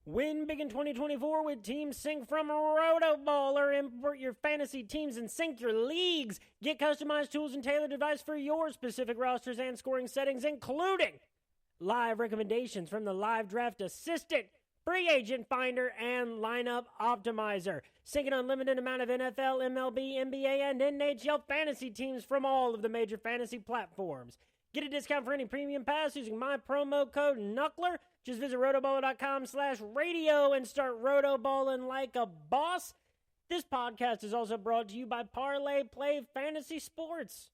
Win big in 2024 with Team Sync from RotoBaller. Import your fantasy teams and sync your leagues. Get customized tools and tailored advice for your specific rosters and scoring settings, including live recommendations from the Live Draft Assistant, Free Agent Finder, and Lineup Optimizer. Sync an unlimited amount of NFL, MLB, NBA, and NHL fantasy teams from all of the major fantasy platforms. Get a discount for any premium pass using my promo code Knuckler. Just visit rotoballer.com/radio and start rotoballing like a boss. This podcast is also brought to you by Parlay Play Fantasy Sports.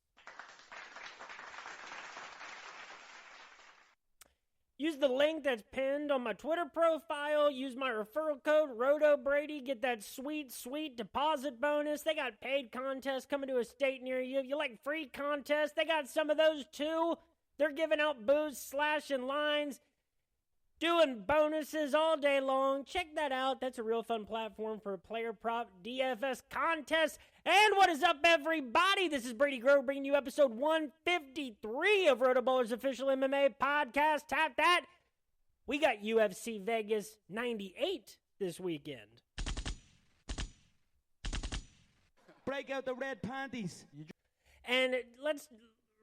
Use the link that's pinned on my Twitter profile. Use my referral code RotoBrady. Get that sweet, sweet deposit bonus. They got paid contests coming to a state near you. If you like free contests, they got some of those too. They're giving out boosts, slashing lines, doing bonuses all day long. Check that out. That's a real fun platform for a player prop DFS contest. And what is up, everybody? This is Brady Grove bringing you episode 153 of RotoBaller's official MMA podcast. Tap that. We got UFC Vegas 98 this weekend. Break out the red panties. And let's,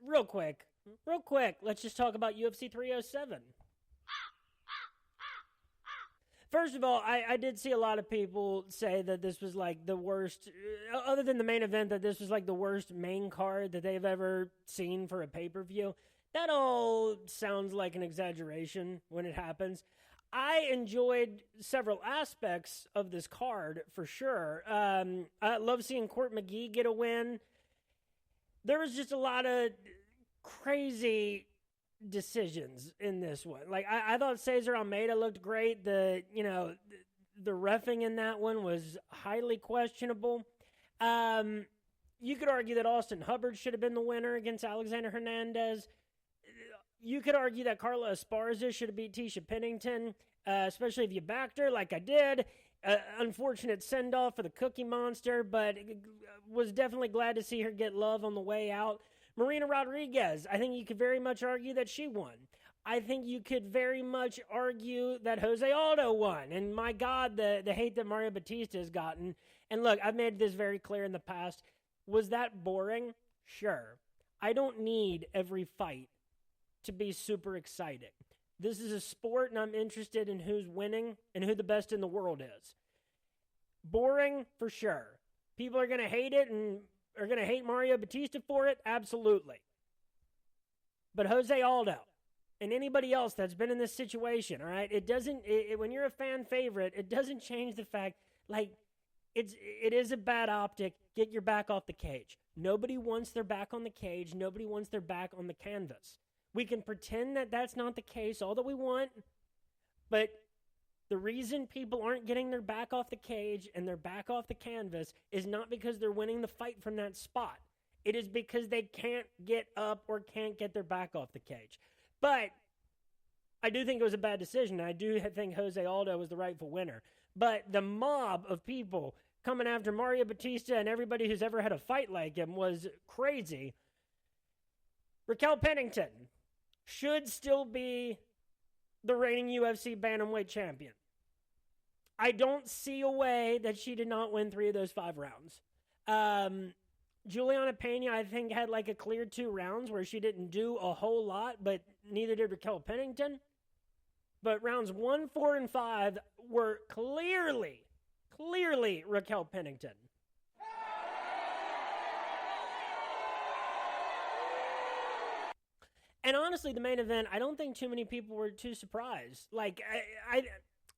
real quick, let's just talk about UFC 307. First of all, I did see a lot of people say that this was like the worst, other than the main event, that this was like the worst main card that they've ever seen for a pay-per-view. That all sounds like an exaggeration when it happens. I enjoyed several aspects of this card for sure. I love seeing Court McGee get a win. There was just a lot of crazy decisions in this one. Like I thought Cesar Almeida looked great. The reffing in that one was highly questionable. You could argue that Austin Hubbard should have been the winner against Alexander Hernandez. You could argue that Carla Esparza should have beat Tisha Pennington, especially if you backed her like I did. Unfortunate send-off for the Cookie Monster, but was definitely glad to see her get love on the way out. Marina Rodriguez, I think you could very much argue that she won. I think you could very much argue that Jose Aldo won. And my God, the hate that Mario Batista has gotten. And look, I've made this very clear in the past. Was that boring? Sure. I don't need every fight to be super exciting. This is a sport, and I'm interested in who's winning and who the best in the world is. Boring? For sure. People are going to hate it and are going to hate Mario Batista for it? Absolutely. But Jose Aldo and anybody else that's been in this situation, all right, when you're a fan favorite, it doesn't change the fact, like, it is a bad optic. Get your back off the cage. Nobody wants their back on the cage. Nobody wants their back on the canvas. We can pretend that that's not the case all that we want, but the reason people aren't getting their back off the cage and their back off the canvas is not because they're winning the fight from that spot. It is because they can't get up or can't get their back off the cage. But I do think it was a bad decision. I do think Jose Aldo was the rightful winner. But the mob of people coming after Mario Batista and everybody who's ever had a fight like him was crazy. Raquel Pennington should still be the reigning UFC bantamweight champion. I don't see a way that she did not win 3 of those 5 rounds. Juliana Pena, I think, had like a clear 2 rounds where she didn't do a whole lot, but neither did Raquel Pennington. But rounds 1, 4, and 5 were clearly Raquel Pennington. And honestly, the main event, I don't think too many people were too surprised. Like, I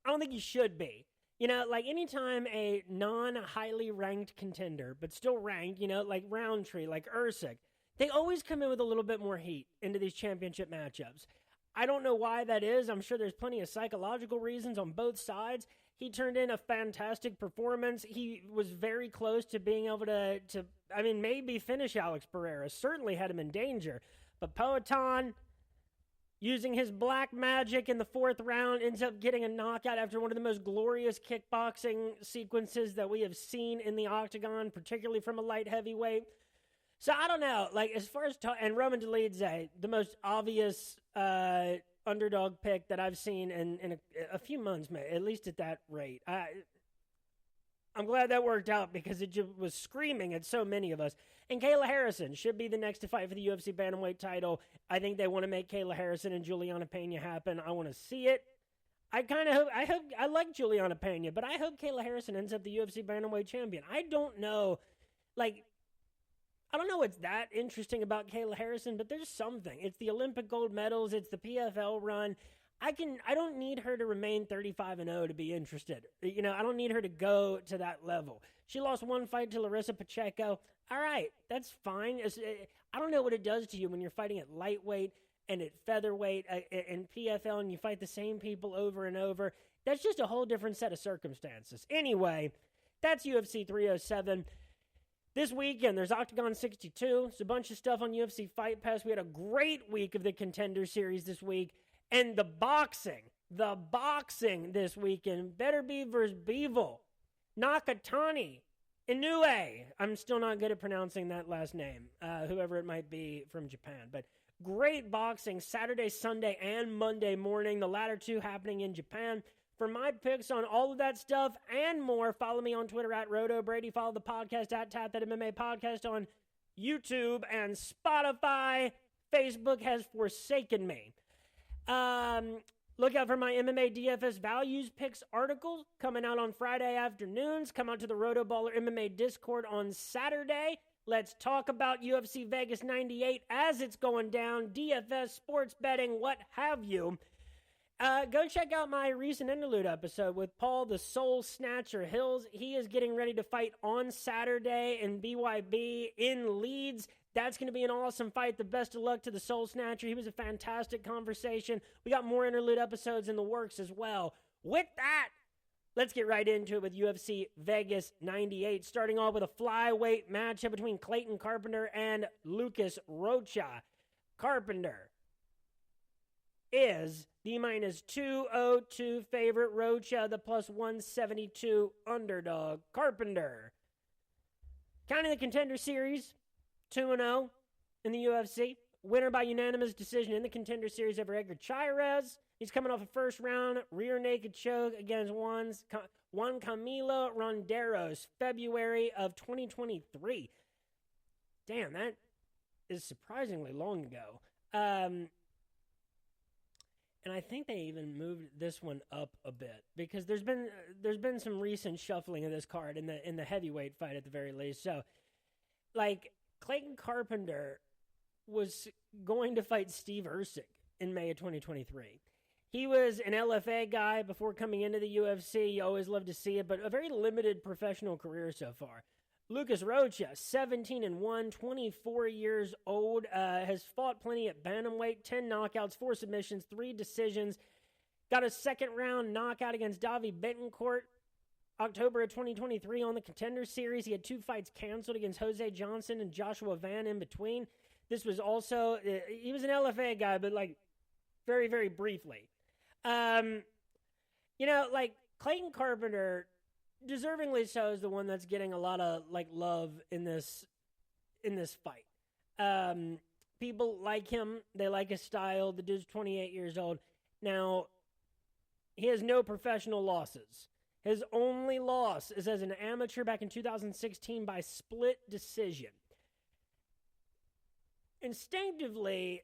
don't think you should be. You know, like anytime a non-highly ranked contender, but still ranked, like Roundtree, like Usyk, they always come in with a little bit more heat into these championship matchups. I don't know why that is. I'm sure there's plenty of psychological reasons on both sides. He turned in a fantastic performance. He was very close to being able to maybe finish Alex Pereira. Certainly had him in danger. But Poatan, using his black magic in the 4th round, ends up getting a knockout after one of the most glorious kickboxing sequences that we have seen in the octagon, particularly from a light heavyweight. So I don't know, like as far as and Roman Dolidze, the most obvious underdog pick that I've seen in a few months, man, at least at that rate. I'm glad that worked out because it just was screaming at so many of us. And Kayla Harrison should be the next to fight for the UFC Bantamweight title. I think they want to make Kayla Harrison and Juliana Pena happen. I want to see it. I like Juliana Pena, but I hope Kayla Harrison ends up the UFC Bantamweight champion. I don't know what's that interesting about Kayla Harrison, but there's something. It's the Olympic gold medals. It's the PFL run. I don't need her to remain 35-0 to be interested. I don't need her to go to that level. She lost one fight to Larissa Pacheco. All right, that's fine. I don't know what it does to you when you're fighting at lightweight and at featherweight and PFL and you fight the same people over and over. That's just a whole different set of circumstances. Anyway, that's UFC 307. This weekend, there's Octagon 62. There's a bunch of stuff on UFC Fight Pass. We had a great week of the Contender Series this week. And the boxing this weekend better be versus Bivol, Nakatani, Inoue. I'm still not good at pronouncing that last name, whoever it might be from Japan. But great boxing Saturday, Sunday, and Monday morning. The latter two happening in Japan. For my picks on all of that stuff and more, follow me on Twitter at RotoBrady. Follow the podcast at Tap That MMA Podcast on YouTube and Spotify. Facebook has forsaken me. Look out for my MMA DFS values picks article coming out on Friday afternoons. Come out to the RotoBaller MMA Discord on Saturday. Let's talk about UFC Vegas 98 as it's going down, DFS, sports betting, what have you. Go check out my recent interlude episode with Paul the Soul Snatcher Hills. He is getting ready to fight on Saturday in BYB in Leeds. That's going to be an awesome fight. The best of luck to the Soul Snatcher. He was a fantastic conversation. We got more interlude episodes in the works as well. With that, let's get right into it with UFC Vegas 98, starting off with a flyweight matchup between Clayton Carpenter and Lucas Rocha. Carpenter is the minus 202 favorite. Rocha, the plus 172 underdog. Carpenter, counting the Contender Series, 2-0 in the UFC. Winner by unanimous decision in the Contender Series over Edgar Chairez. He's coming off a first-round rear naked choke against Juan Camilo Ronderos, February of 2023. Damn, that is surprisingly long ago. And I think they even moved this one up a bit because there's been some recent shuffling of this card in the heavyweight fight at the very least. So, Clayton Carpenter was going to fight Steve Erceg in May of 2023. He was an LFA guy before coming into the UFC. You always love to see it, but a very limited professional career so far. Lucas Rocha, 17-1, 24 years old, has fought plenty at bantamweight, 10 knockouts, 4 submissions, 3 decisions. Got a second-round knockout against Davi Betancourt October of 2023 on the Contender Series. He had 2 fights canceled against Jose Johnson and Joshua Van in between. This was also, he was an LFA guy, but very, very briefly. Clayton Carpenter, deservingly so, is the one that's getting a lot of love in this fight. People like him. They like his style. The dude's 28 years old. Now, he has no professional losses. His only loss is as an amateur back in 2016 by split decision. Instinctively,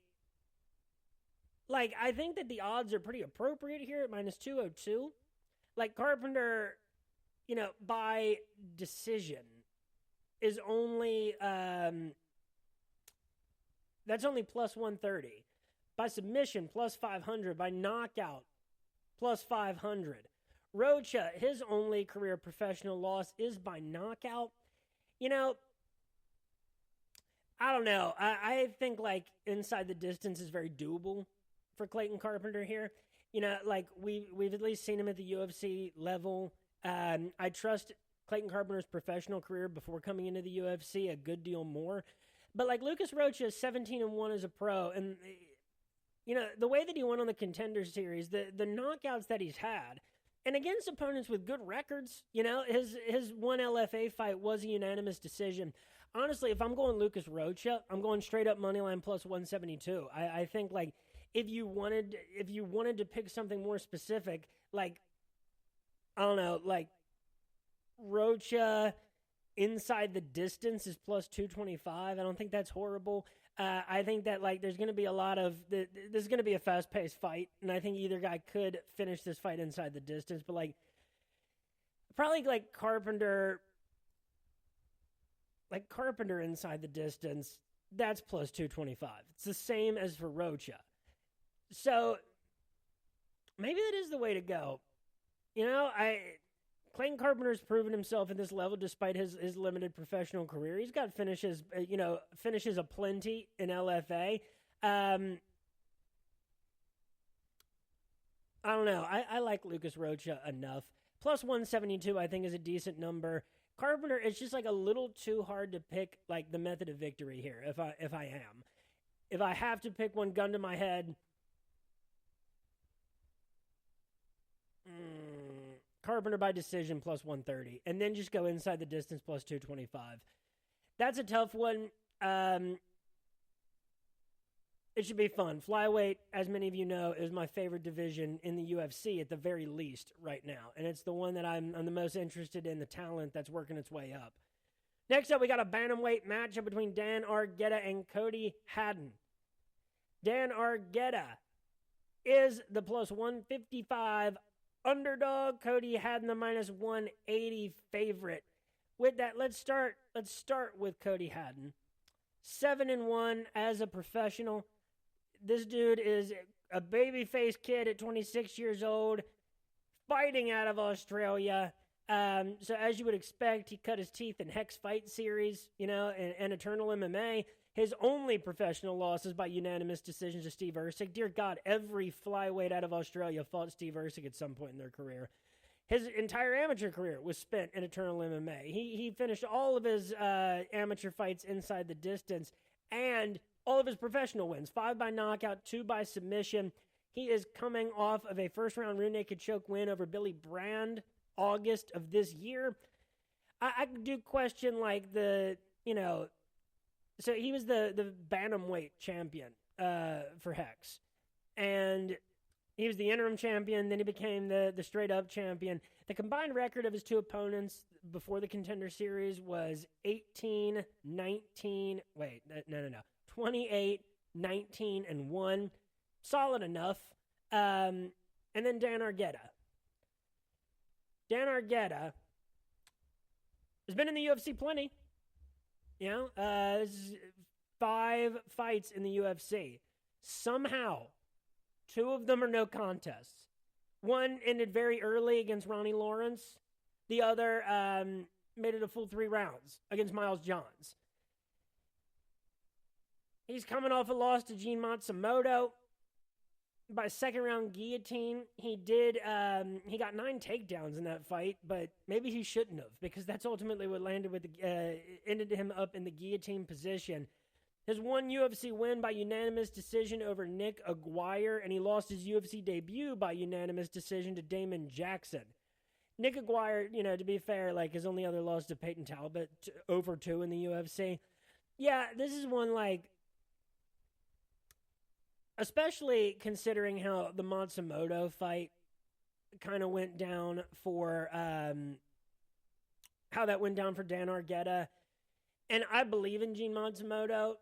I think that the odds are pretty appropriate here at minus 202. Carpenter, by decision is only, that's only plus 130. By submission, plus 500. By knockout, plus 500. Rocha, his only career professional loss is by knockout. I don't know. I think, inside the distance is very doable for Clayton Carpenter here. We've at least seen him at the UFC level. I trust Clayton Carpenter's professional career before coming into the UFC a good deal more. But, Lucas Rocha is 17-1 as a pro. And, the way that he won on the Contender Series, the knockouts that he's had, and against opponents with good records, his one LFA fight was a unanimous decision. Honestly, if I'm going Lucas Rocha, I'm going straight up moneyline plus 172. I think, if you wanted to pick something more specific, like, I don't know, like Rocha inside the distance is plus 225. I don't think that's horrible. I think that, like, there's going to be a lot of this is going to be a fast-paced fight, and I think either guy could finish this fight inside the distance, but like probably like Carpenter inside the distance, that's plus 225. It's the same as for Rocha. So maybe that is the way to go. You know, Clayton Carpenter's proven himself at this level despite his limited professional career. He's got finishes aplenty in LFA. I don't know. I like Lucas Rocha enough. Plus 172, I think, is a decent number. Carpenter, it's just like a little too hard to pick like the method of victory here. If I have to pick one, gun to my head, Carpenter by decision plus 130, and then just go inside the distance plus 225. That's a tough one. It should be fun. Flyweight, as many of you know, is my favorite division in the UFC at the very least right now, and it's the one that I'm the most interested in, the talent that's working its way up. Next up, we got a bantamweight matchup between Dan Argueta and Cody Haddon. Dan Argueta is the plus 155 underdog. Cody Haddon, the minus 180 favorite. With that, let's start with Cody Haddon. 7-1 as a professional. This dude is a baby-faced kid at 26 years old, fighting out of Australia. So as you would expect, he cut his teeth in Hex Fight Series, and Eternal MMA. His only professional loss is by unanimous decision to Steve Ercik. Dear God, every flyweight out of Australia fought Steve Ercik at some point in their career. His entire amateur career was spent in Eternal MMA. He finished all of his amateur fights inside the distance, and all of his professional wins, 5 by knockout, 2 by submission. He is coming off of a first-round rear naked choke win over Billy Brand, August of this year. I do question, like, so he was the bantamweight champion for Hex. And he was the interim champion, then he became the straight-up champion. The combined record of his two opponents before the Contender Series was 28, 19, and 1. Solid enough. And then Dan Argueta. Dan Argueta has been in the UFC plenty. This is 5 fights in the UFC. Somehow, 2 of them are no contests. One ended very early against Ronnie Lawrence. The other made it a full 3 rounds against Miles Johns. He's coming off a loss to Gene Matsumoto by second-round guillotine. He got 9 takedowns in that fight, but maybe he shouldn't have, because that's ultimately what ended him up in the guillotine position. His one UFC win by unanimous decision over Nick Aguirre, and he lost his UFC debut by unanimous decision to Damon Jackson. Nick Aguirre, to be fair, like, his only other loss to Peyton Talbot, over 2 in the UFC. Yeah, this is one, like, especially considering how the Matsumoto fight kind of went down for, how that went down for Dan Argueta. And I believe in Gene Matsumoto.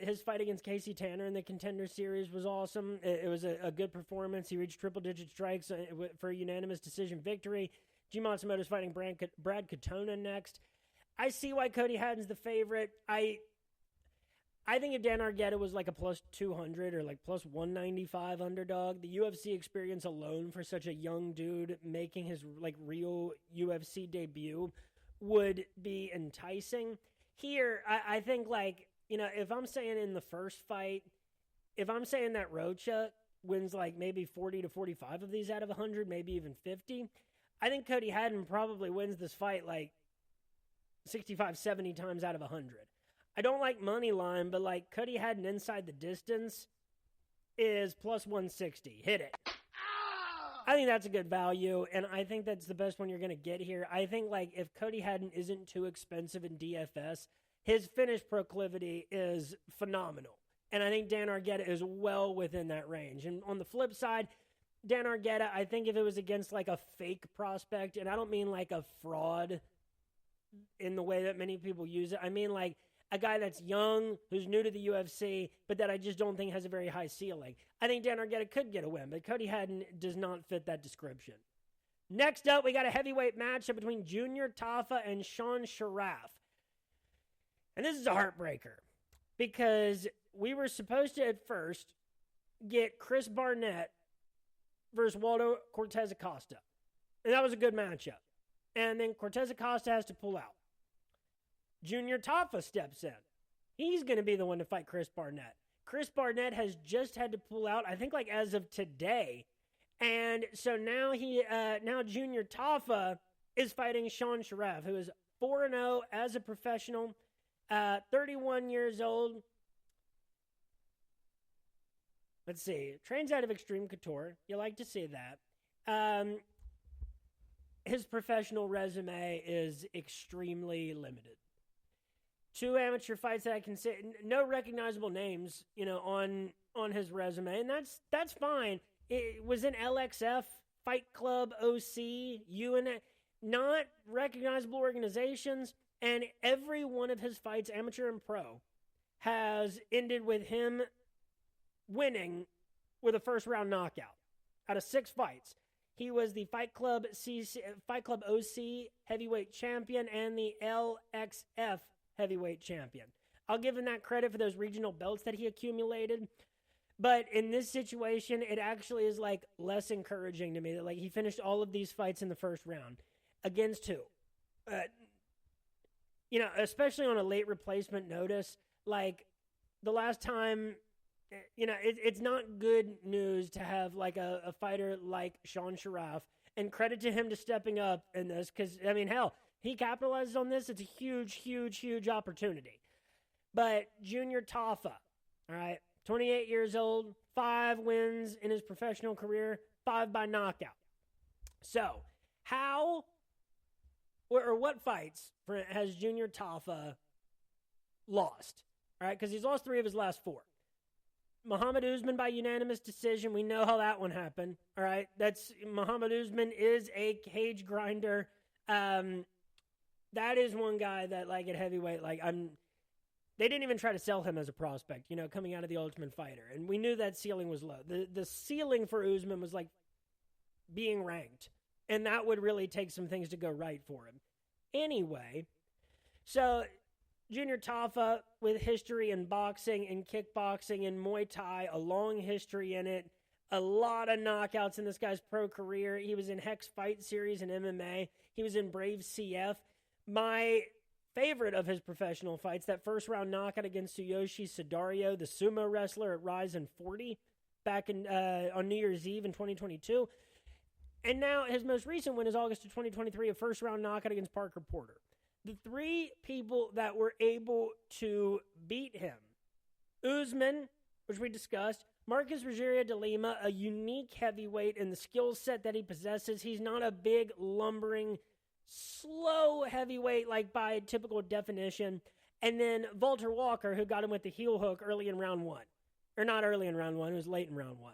His fight against Casey Tanner in the Contender Series was awesome. It was a good performance. He reached triple-digit strikes for a unanimous decision victory. Gene Matsumoto's fighting Brad Katona next. I see why Cody Haddon's the favorite. I think if Dan Argueta was like a plus 200 or like plus 195 underdog, the UFC experience alone for such a young dude making his like real UFC debut would be enticing. Here, I think, like, if I'm saying in the first fight, if I'm saying that Rocha wins like maybe 40 to 45 of these out of 100, maybe even 50, I think Cody Haddon probably wins this fight like 65, 70 times out of 100. I don't like money line, but like Cody Haddon inside the distance is plus 160. Hit it. I think that's a good value, and I think that's the best one you're going to get here. I think, like, if Cody Haddon isn't too expensive in DFS, his finish proclivity is phenomenal. And I think Dan Argueta is well within that range. And on the flip side, Dan Argueta, I think if it was against like a fake prospect, and I don't mean like a fraud in the way that many people use it. I mean like a guy that's young, who's new to the UFC, but that I just don't think has a very high ceiling. I think Dan Argueta could get a win, but Cody Haddon does not fit that description. Next up, we got a heavyweight matchup between Junior Tafa and Sean Sharaf. And this is a heartbreaker because we were supposed to at first get Chris Barnett versus Waldo Cortez Acosta. And that was a good matchup. And then Cortez Acosta has to pull out. Junior Tafa steps in. He's going to be the one to fight Chris Barnett. Chris Barnett has just had to pull out, I think like as of today. And so now now Junior Tafa is fighting Sean Sharaf, who is 4-0 as a professional, 31 years old. Let's see. Trains out of Extreme Couture. You like to see that. His professional resume is extremely limited. 2 amateur fights that I can say, no recognizable names, on his resume, and that's fine. It was in LXF, Fight Club, OC, UNA, not recognizable organizations, and every one of his fights, amateur and pro, has ended with him winning with a first-round knockout out of 6 fights. He was the Fight Club OC heavyweight champion and the LXF heavyweight champion. I'll give him that credit for those regional belts that he accumulated. But in this situation, it actually is like less encouraging to me that like he finished all of these fights in the first round. Against who? Especially on a late replacement notice, like the last time, it's not good news to have like a fighter like Sean Sharaf, and credit to him to stepping up in this because, hell, he capitalizes on this. It's a huge, huge, huge opportunity. But Junior Tafa, all right, 28 years old, 5 wins in his professional career, 5 by knockout. So how or what fights has Junior Tafa lost? All right, because he's lost 3 of his last 4. Muhammad Usman by unanimous decision. We know how that one happened. All right, Muhammad Usman is a cage grinder. That is one guy that, like, at heavyweight, they didn't even try to sell him as a prospect, coming out of the Ultimate Fighter. And we knew that ceiling was low. The ceiling for Usman was, like, being ranked. And that would really take some things to go right for him. Anyway, so Junior Tafa, with history in boxing and kickboxing and Muay Thai, a long history in it, a lot of knockouts in this guy's pro career. He was in Hex Fight Series in MMA. He was in Brave CF. My favorite of his professional fights, that first round knockout against Tsuyoshi Sudario, the sumo wrestler at Rise in 40, back in on New Year's Eve in 2022. And now his most recent win is August of 2023, a first round knockout against Parker Porter. The 3 people that were able to beat him: Usman, which we discussed, Marcus Rogerio de Lima, a unique heavyweight in the skill set that he possesses. He's not a big, lumbering, slow heavyweight like by typical definition. And then Walter Walker, who got him with the heel hook early in round 1. Or not early in round 1, it was late in round 1.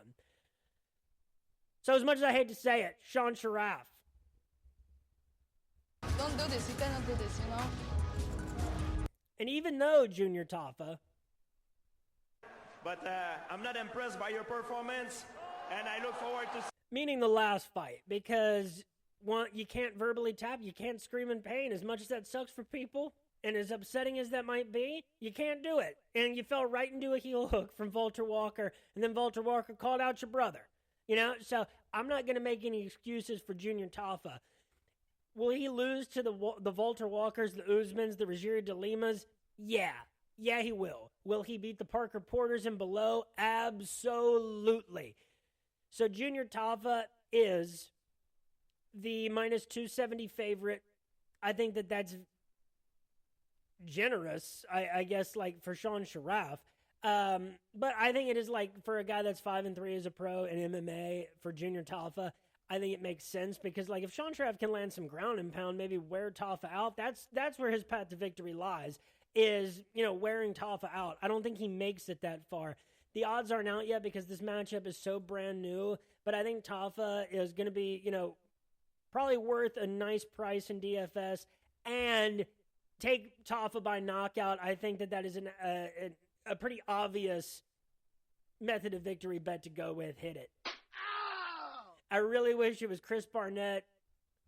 So as much as I hate to say it, Sean Sharaf. Don't do this, you cannot do this, And even though Junior Tafa... But I'm not impressed by your performance, and I look forward to... Meaning the last fight, because you can't verbally tap, you can't scream in pain. As much as that sucks for people, and as upsetting as that might be, you can't do it. And you fell right into a heel hook from Walter Walker, and then Walter Walker called out your brother. So I'm not going to make any excuses for Junior Tafa. Will he lose to the Walter Walkers, the Usmans, the Rogerio de Limas? Yeah, he will. Will he beat the Parker Porters and below? Absolutely. So Junior Tafa is the minus 270 favorite. I think that's generous, I guess, like for Sean Sharaf. But I think it is like for a guy that's 5-3 as a pro in MMA for Junior Tafa, I think it makes sense because like if Sean Sharaf can land some ground and pound, maybe wear Tafa out, that's where his path to victory lies. is, wearing Tafa out. I don't think he makes it that far. The odds aren't out yet because this matchup is so brand new, but I think Tafa is going to be, probably worth a nice price in DFS, and take Tafa by knockout. I think that is a pretty obvious method of victory bet to go with. Hit it. I really wish it was Chris Barnett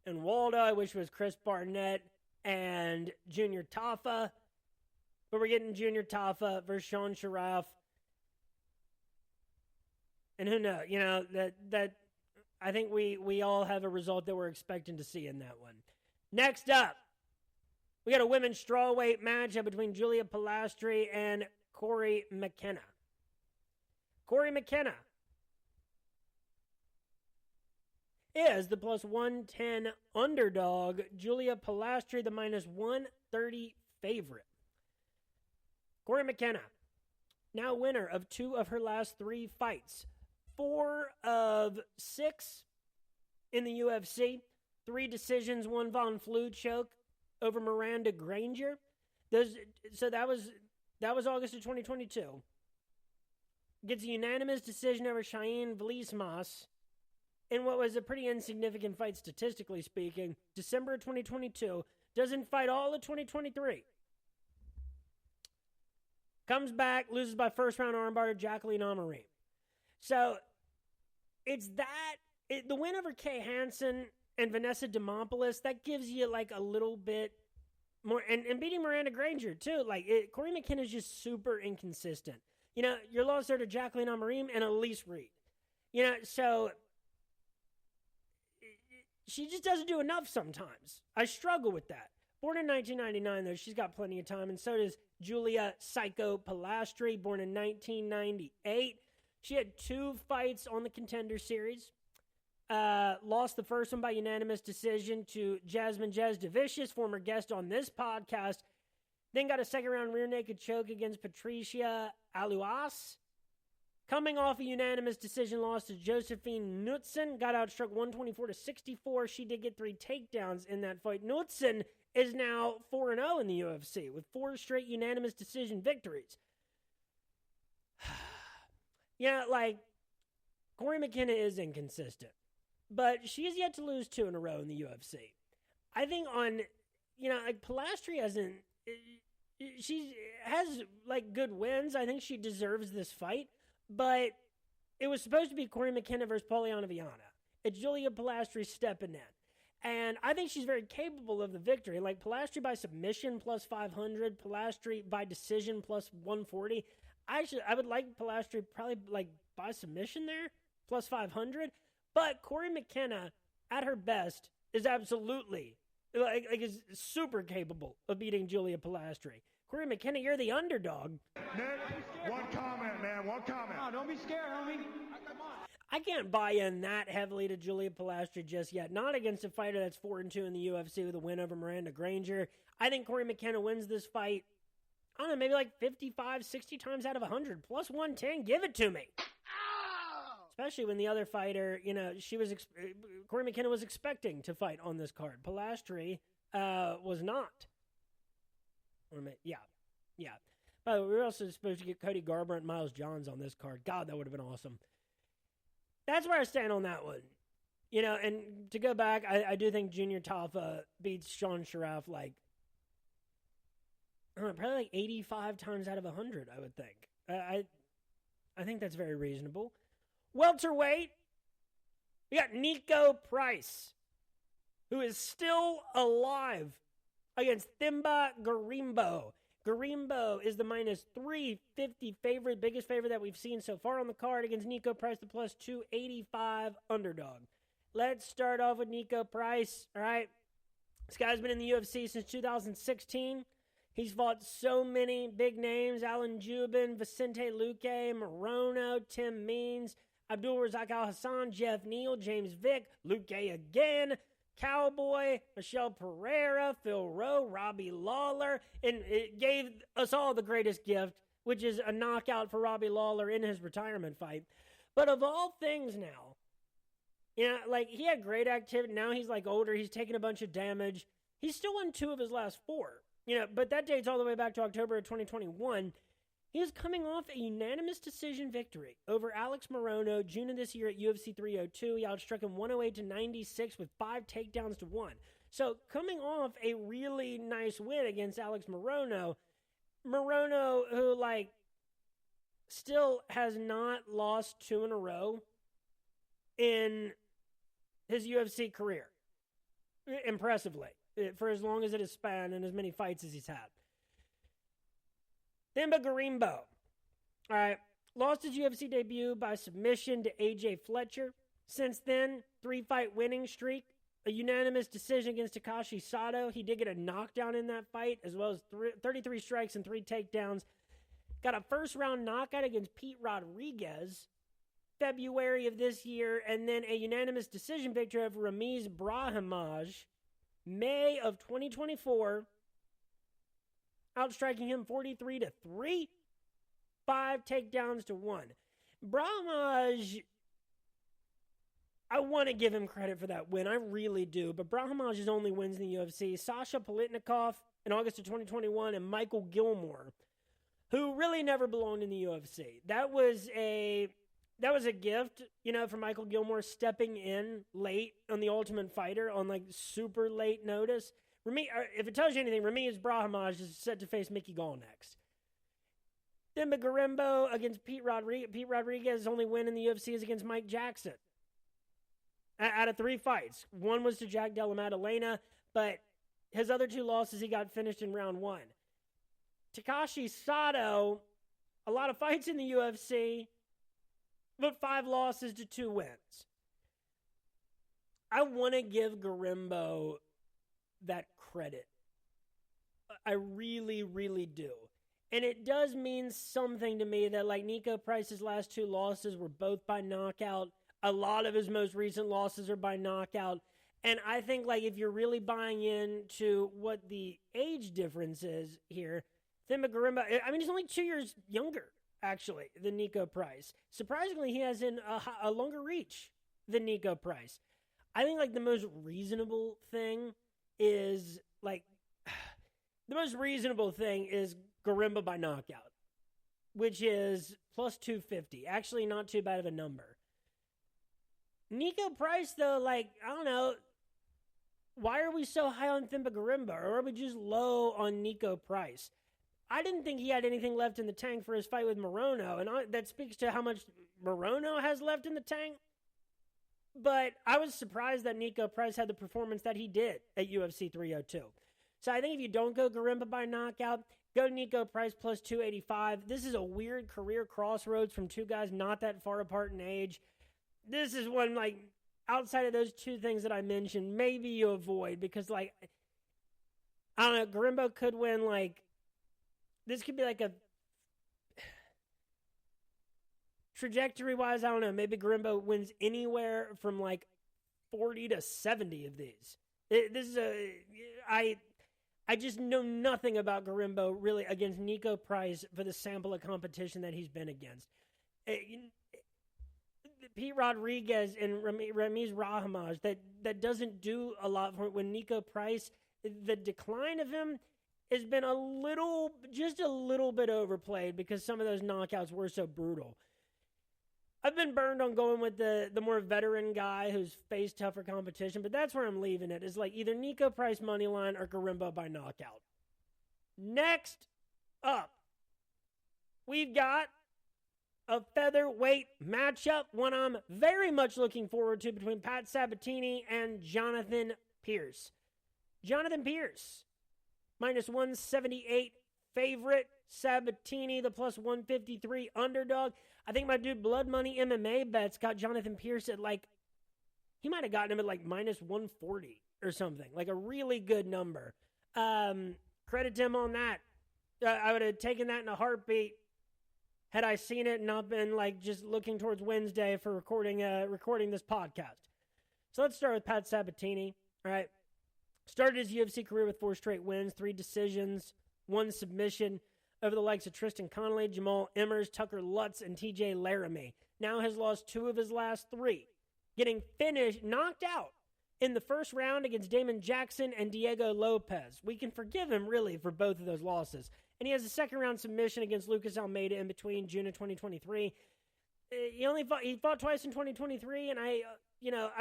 and Waldo. I wish it was Chris Barnett and Junior Tafa. But we're getting Junior Tafa versus Sean Sharaf. And who knows? That I think we all have a result that we're expecting to see in that one. Next up, we got a women's strawweight matchup between Julia Pilastri and Corey McKenna. Corey McKenna is the plus 110 underdog. Julia Pilastri, the minus 130 favorite. Corey McKenna, now winner of 2 of her last 3 fights. 4 of 6 in the UFC. 3 decisions, 1 Von Flue choke over Miranda Granger. So that was August of 2022. Gets a unanimous decision over Cheyenne Vlismas in what was a pretty insignificant fight statistically speaking. December of 2022. Doesn't fight all of 2023. Comes back, loses by first round armbar to Jacqueline Amorim. So it's the win over Kay Hansen and Vanessa Demopoulos, that gives you like a little bit more, and beating Miranda Granger too. Corey McKenna is just super inconsistent. Your loss there to Jacqueline Amorim and Elise Reed. So she just doesn't do enough sometimes. I struggle with that. Born in 1999, though, she's got plenty of time, and so does Julia Psycho Pilastri, born in 1998. She had 2 fights on the Contender Series. Lost the first one by unanimous decision to Jasmine Jasdavicius, former guest on this podcast. Then got a second-round rear naked choke against Patricia Aluas. Coming off a unanimous decision loss to Josephine Knudsen. Got outstruck 124-64. She did get 3 takedowns in that fight. Knudsen is now 4-0 in the UFC with 4 straight unanimous decision victories. Corey McKenna is inconsistent, but she has yet to lose 2 in a row in the UFC. I think Pilastri hasn't. She has good wins. I think she deserves this fight, but it was supposed to be Corey McKenna versus Poliana Viana. It's Julia Pilastri stepping in. And I think she's very capable of the victory. Pilastri by submission plus 500, Pilastri by decision plus 140. I would like Pilastri probably by submission there, plus 500. But Corey McKenna, at her best, is absolutely, is super capable of beating Julia Pilastri. Corey McKenna, you're the underdog. Nick, one comment, man, one comment. Oh, don't be scared, homie. I can't buy in that heavily to Julia Pilastri just yet. Not against a fighter that's 4-2 in the UFC with a win over Miranda Granger. I think Corey McKenna wins this fight, I don't know, maybe 55, 60 times out of 100. Plus 110, give it to me. Especially when the other fighter, Corey McKenna was expecting to fight on this card. Pilastri was not. Yeah. By the way, we were also supposed to get Cody Garbrandt and Miles Johns on this card. God, that would have been awesome. That's where I stand on that one. And to go back, I do think Junior Tafa beats Sean Sharaf probably 85 times out of 100, I would think. I think that's very reasonable. Welterweight, we got Nico Price, who is still alive, against Thimba Garimbo. Garimbo is the minus 350 favorite, biggest favorite that we've seen so far on the card against Nico Price, the plus 285 underdog. Let's start off with Nico Price, all right? This guy's been in the UFC since 2016. He's fought so many big names: Alan Jubin, Vicente Luque, Morono, Tim Means, Abdul Razak Al Hassan, Jeff Neal, James Vick, Luque again, Cowboy, Michelle Pereira, Phil Rowe, Robbie Lawler, and it gave us all the greatest gift, which is a knockout for Robbie Lawler in his retirement fight. But of all things now, he had great activity. Now he's older. He's taking a bunch of damage. He's still won 2 of his last 4. But that dates all the way back to October of 2021. He is coming off a unanimous decision victory over Alex Morono June of this year at UFC 302. He outstruck him 108-96 with 5 takedowns to 1. So coming off a really nice win against Alex Morono, who, still has not lost 2 in a row in his UFC career. Impressively. For as long as it has spanned and as many fights as he's had. Themba Gorimbo. All right. Lost his UFC debut by submission to AJ Fletcher. Since then, 3-fight winning streak. A unanimous decision against Takashi Sato. He did get a knockdown in that fight, as well as 33 strikes and 3 takedowns. Got a first-round knockout against Pete Rodriguez February of this year, and then a unanimous decision victory of Ramiz Brahimaj May of 2024, outstriking him 43-3, 5 takedowns to 1. Brahimaj, I want to give him credit for that win. I really do. But Brahimaj's only wins in the UFC. Sasha Paletnikov in August of 2021 and Michael Gilmore, who really never belonged in the UFC. That was a gift, for Michael Gilmore stepping in late on The Ultimate Fighter on super late notice. If it tells you anything, Ramiz Brahimaj is set to face Mickey Gall next. Themba Gorimbo against Pete Rodriguez. Pete Rodriguez's only win in the UFC is against Mike Jackson. Out of 3 fights. One was to Jack Della Maddalena, but his other 2 losses he got finished in round 1. Takashi Sato, a lot of fights in the UFC, but 5 losses to 2 wins. I want to give Gorimbo that credit. I really, really do. And it does mean something to me that, Nico Price's last 2 losses were both by knockout. A lot of his most recent losses are by knockout. And I think, if you're really buying into what the age difference is here, Themba Gorimbo, he's only 2 years younger, actually, than Nico Price. Surprisingly, he has a longer reach than Nico Price. I think, the most reasonable thing is, Gorimbo by knockout, which is plus 250. Actually, not too bad of a number. Nico Price, though, I don't know, why are we so high on Themba Gorimbo, or are we just low on Nico Price? I didn't think he had anything left in the tank for his fight with Morono, and that speaks to how much Morono has left in the tank. But I was surprised that Nico Price had the performance that he did at UFC 302. So I think if you don't go Gorimbo by knockout, go Nico Price plus 285. This is a weird career crossroads from 2 guys not that far apart in age. This is one, outside of those 2 things that I mentioned, maybe you avoid because, I don't know, Gorimbo could win, this could be a trajectory-wise, I don't know, maybe Gorimbo wins anywhere from 40 to 70 of these. I just know nothing about Gorimbo really against Nico Price for the sample of competition that he's been against. Pete Rodriguez and Ramiz Brahimaj, that doesn't do a lot for it. When Nico Price, the decline of him has been just a little bit overplayed because some of those knockouts were so brutal. I've been burned on going with the more veteran guy who's faced tougher competition, but that's where I'm leaving it. Is either Nico Price moneyline or Gorimbo by knockout. Next up, we've got a featherweight matchup, one I'm very much looking forward to, between Pat Sabatini and Jonathan Pierce. Jonathan Pierce, minus 178 favorite. Sabatini, the plus 153 underdog. I think my dude Blood Money MMA bets got Jonathan Pierce at he might have gotten him at minus 140 or something. A really good number. Credit to him on that. I would have taken that in a heartbeat had I seen it and not been just looking towards Wednesday for recording this podcast. So let's start with Pat Sabatini. All right. Started his UFC career with 4 straight wins, 3 decisions, 1 submission over the likes of Tristan Connolly, Jamal Emmers, Tucker Lutz, and TJ Laramie. Now has lost 2 of his last 3, getting knocked out in the first round against Damon Jackson and Diego Lopez. We can forgive him, really, for both of those losses. And he has a second-round submission against Lucas Almeida in between June of 2023. He fought twice in 2023, and I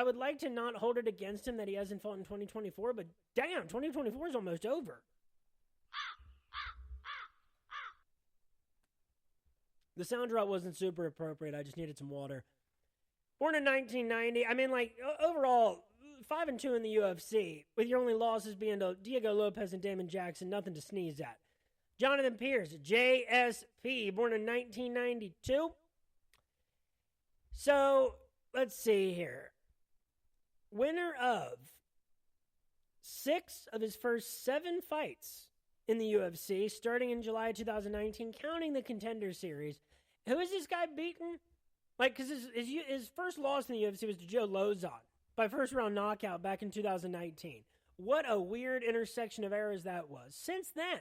would like to not hold it against him that he hasn't fought in 2024, but damn, 2024 is almost over. The sound drop wasn't super appropriate. I just needed some water. Born in 1990. I mean, overall, 5-2 in the UFC, with your only losses being to Diego Lopez and Damon Jackson, nothing to sneeze at. Jonathan Pierce, JSP, born in 1992. So, let's see here. Winner of 6 of his first 7 fights in the UFC, starting in July 2019, counting the Contender Series. Who is this guy beaten? Because his first loss in the UFC was to Joe Lozon by first-round knockout back in 2019. What a weird intersection of eras that was. Since then,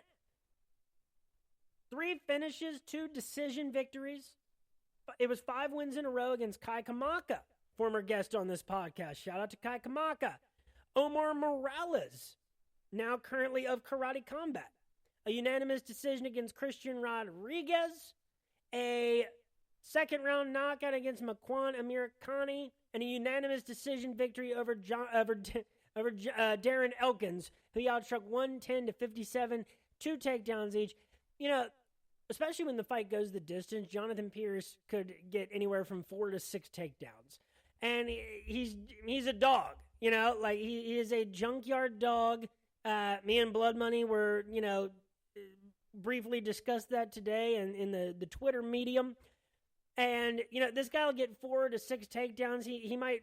3 finishes, 2 decision victories. It was 5 wins in a row against Kai Kamaka, former guest on this podcast. Shout out to Kai Kamaka. Omar Morales, now currently of Karate Combat. A unanimous decision against Christian Rodriguez. A second-round knockout against Makwan Amirkhani. And a unanimous decision victory over Darren Elkins, who he outstruck 110-57, 2 takedowns each. Especially when the fight goes the distance, Jonathan Pierce could get anywhere from 4 to 6 takedowns. And he's a dog, he is a junkyard dog. Me and Blood Money were, briefly discussed that today in the Twitter medium. And, this guy will get 4 to 6 takedowns. He might,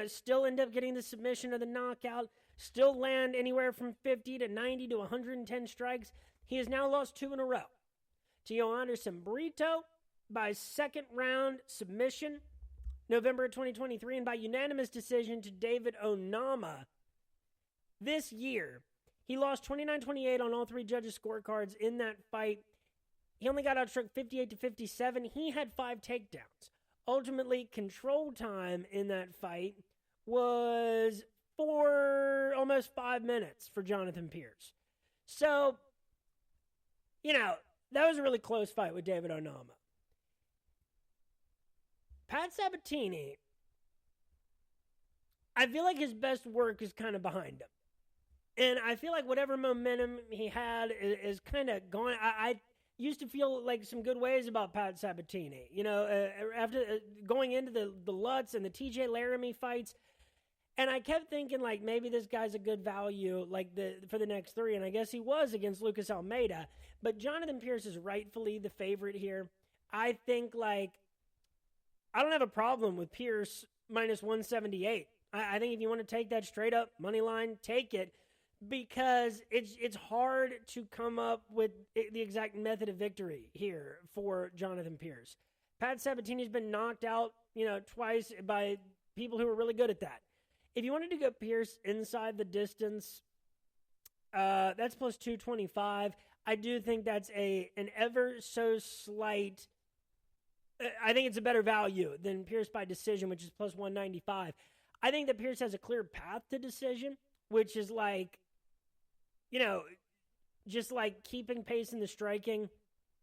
still end up getting the submission or the knockout, still land anywhere from 50 to 90 to 110 strikes. He has now lost 2 in a row to Yoanderson Brito by second-round submission, November 2023, and by unanimous decision to David Onama. This year, he lost 29-28 on all 3 judges' scorecards in that fight. He only got outstruck 58-57. He had 5 takedowns. Ultimately, control time in that fight was almost 5 minutes for Jonathan Pierce. So, that was a really close fight with David Onama. Pat Sabatini, I feel like his best work is kind of behind him. And I feel like whatever momentum he had is kind of gone. I used to feel like some good ways about Pat Sabatini. After going into the Lutz and the TJ Laramie fights. And I kept thinking, maybe this guy's a good value, for the next 3. And I guess he was against Lucas Almeida. But Jonathan Pierce is rightfully the favorite here. I think, I don't have a problem with Pierce minus 178. I think if you want to take that straight up money line, take it. Because it's hard to come up with the exact method of victory here for Jonathan Pierce. Pat Sabatini's been knocked out, twice by people who are really good at that. If you wanted to go Pierce inside the distance, that's plus 225. I do think that's an ever so slight. I think it's a better value than Pierce by decision, which is plus 195. I think that Pierce has a clear path to decision, which is just keeping pace in the striking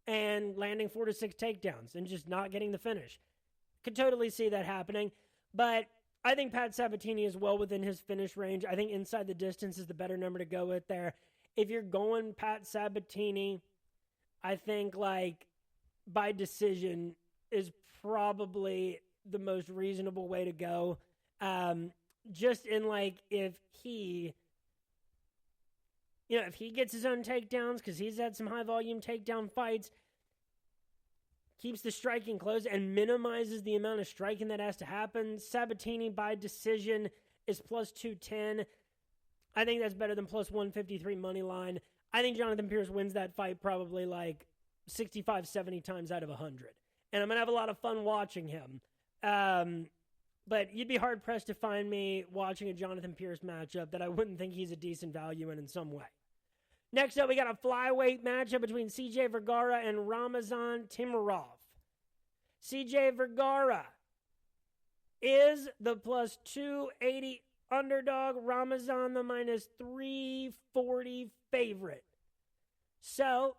and landing 4 to 6 takedowns and just not getting the finish. Could totally see that happening, but I think Pat Sabatini is well within his finish range. I think inside the distance is the better number to go with there. If you're going Pat Sabatini, I think by decision is probably the most reasonable way to go. Just in if he gets his own takedowns, because he's had some high volume takedown fights, keeps the striking close and minimizes the amount of striking that has to happen. Sabatini by decision is plus 210. I think that's better than plus 153 money line. I think Jonathan Pierce wins that fight probably 65, 70 times out of 100. And I'm going to have a lot of fun watching him. But you'd be hard-pressed to find me watching a Jonathan Pierce matchup that I wouldn't think he's a decent value in some way. Next up, we got a flyweight matchup between CJ Vergara and Ramazan Timurov. CJ Vergara is the plus 280 underdog. Ramazan, the minus 340 favorite. So,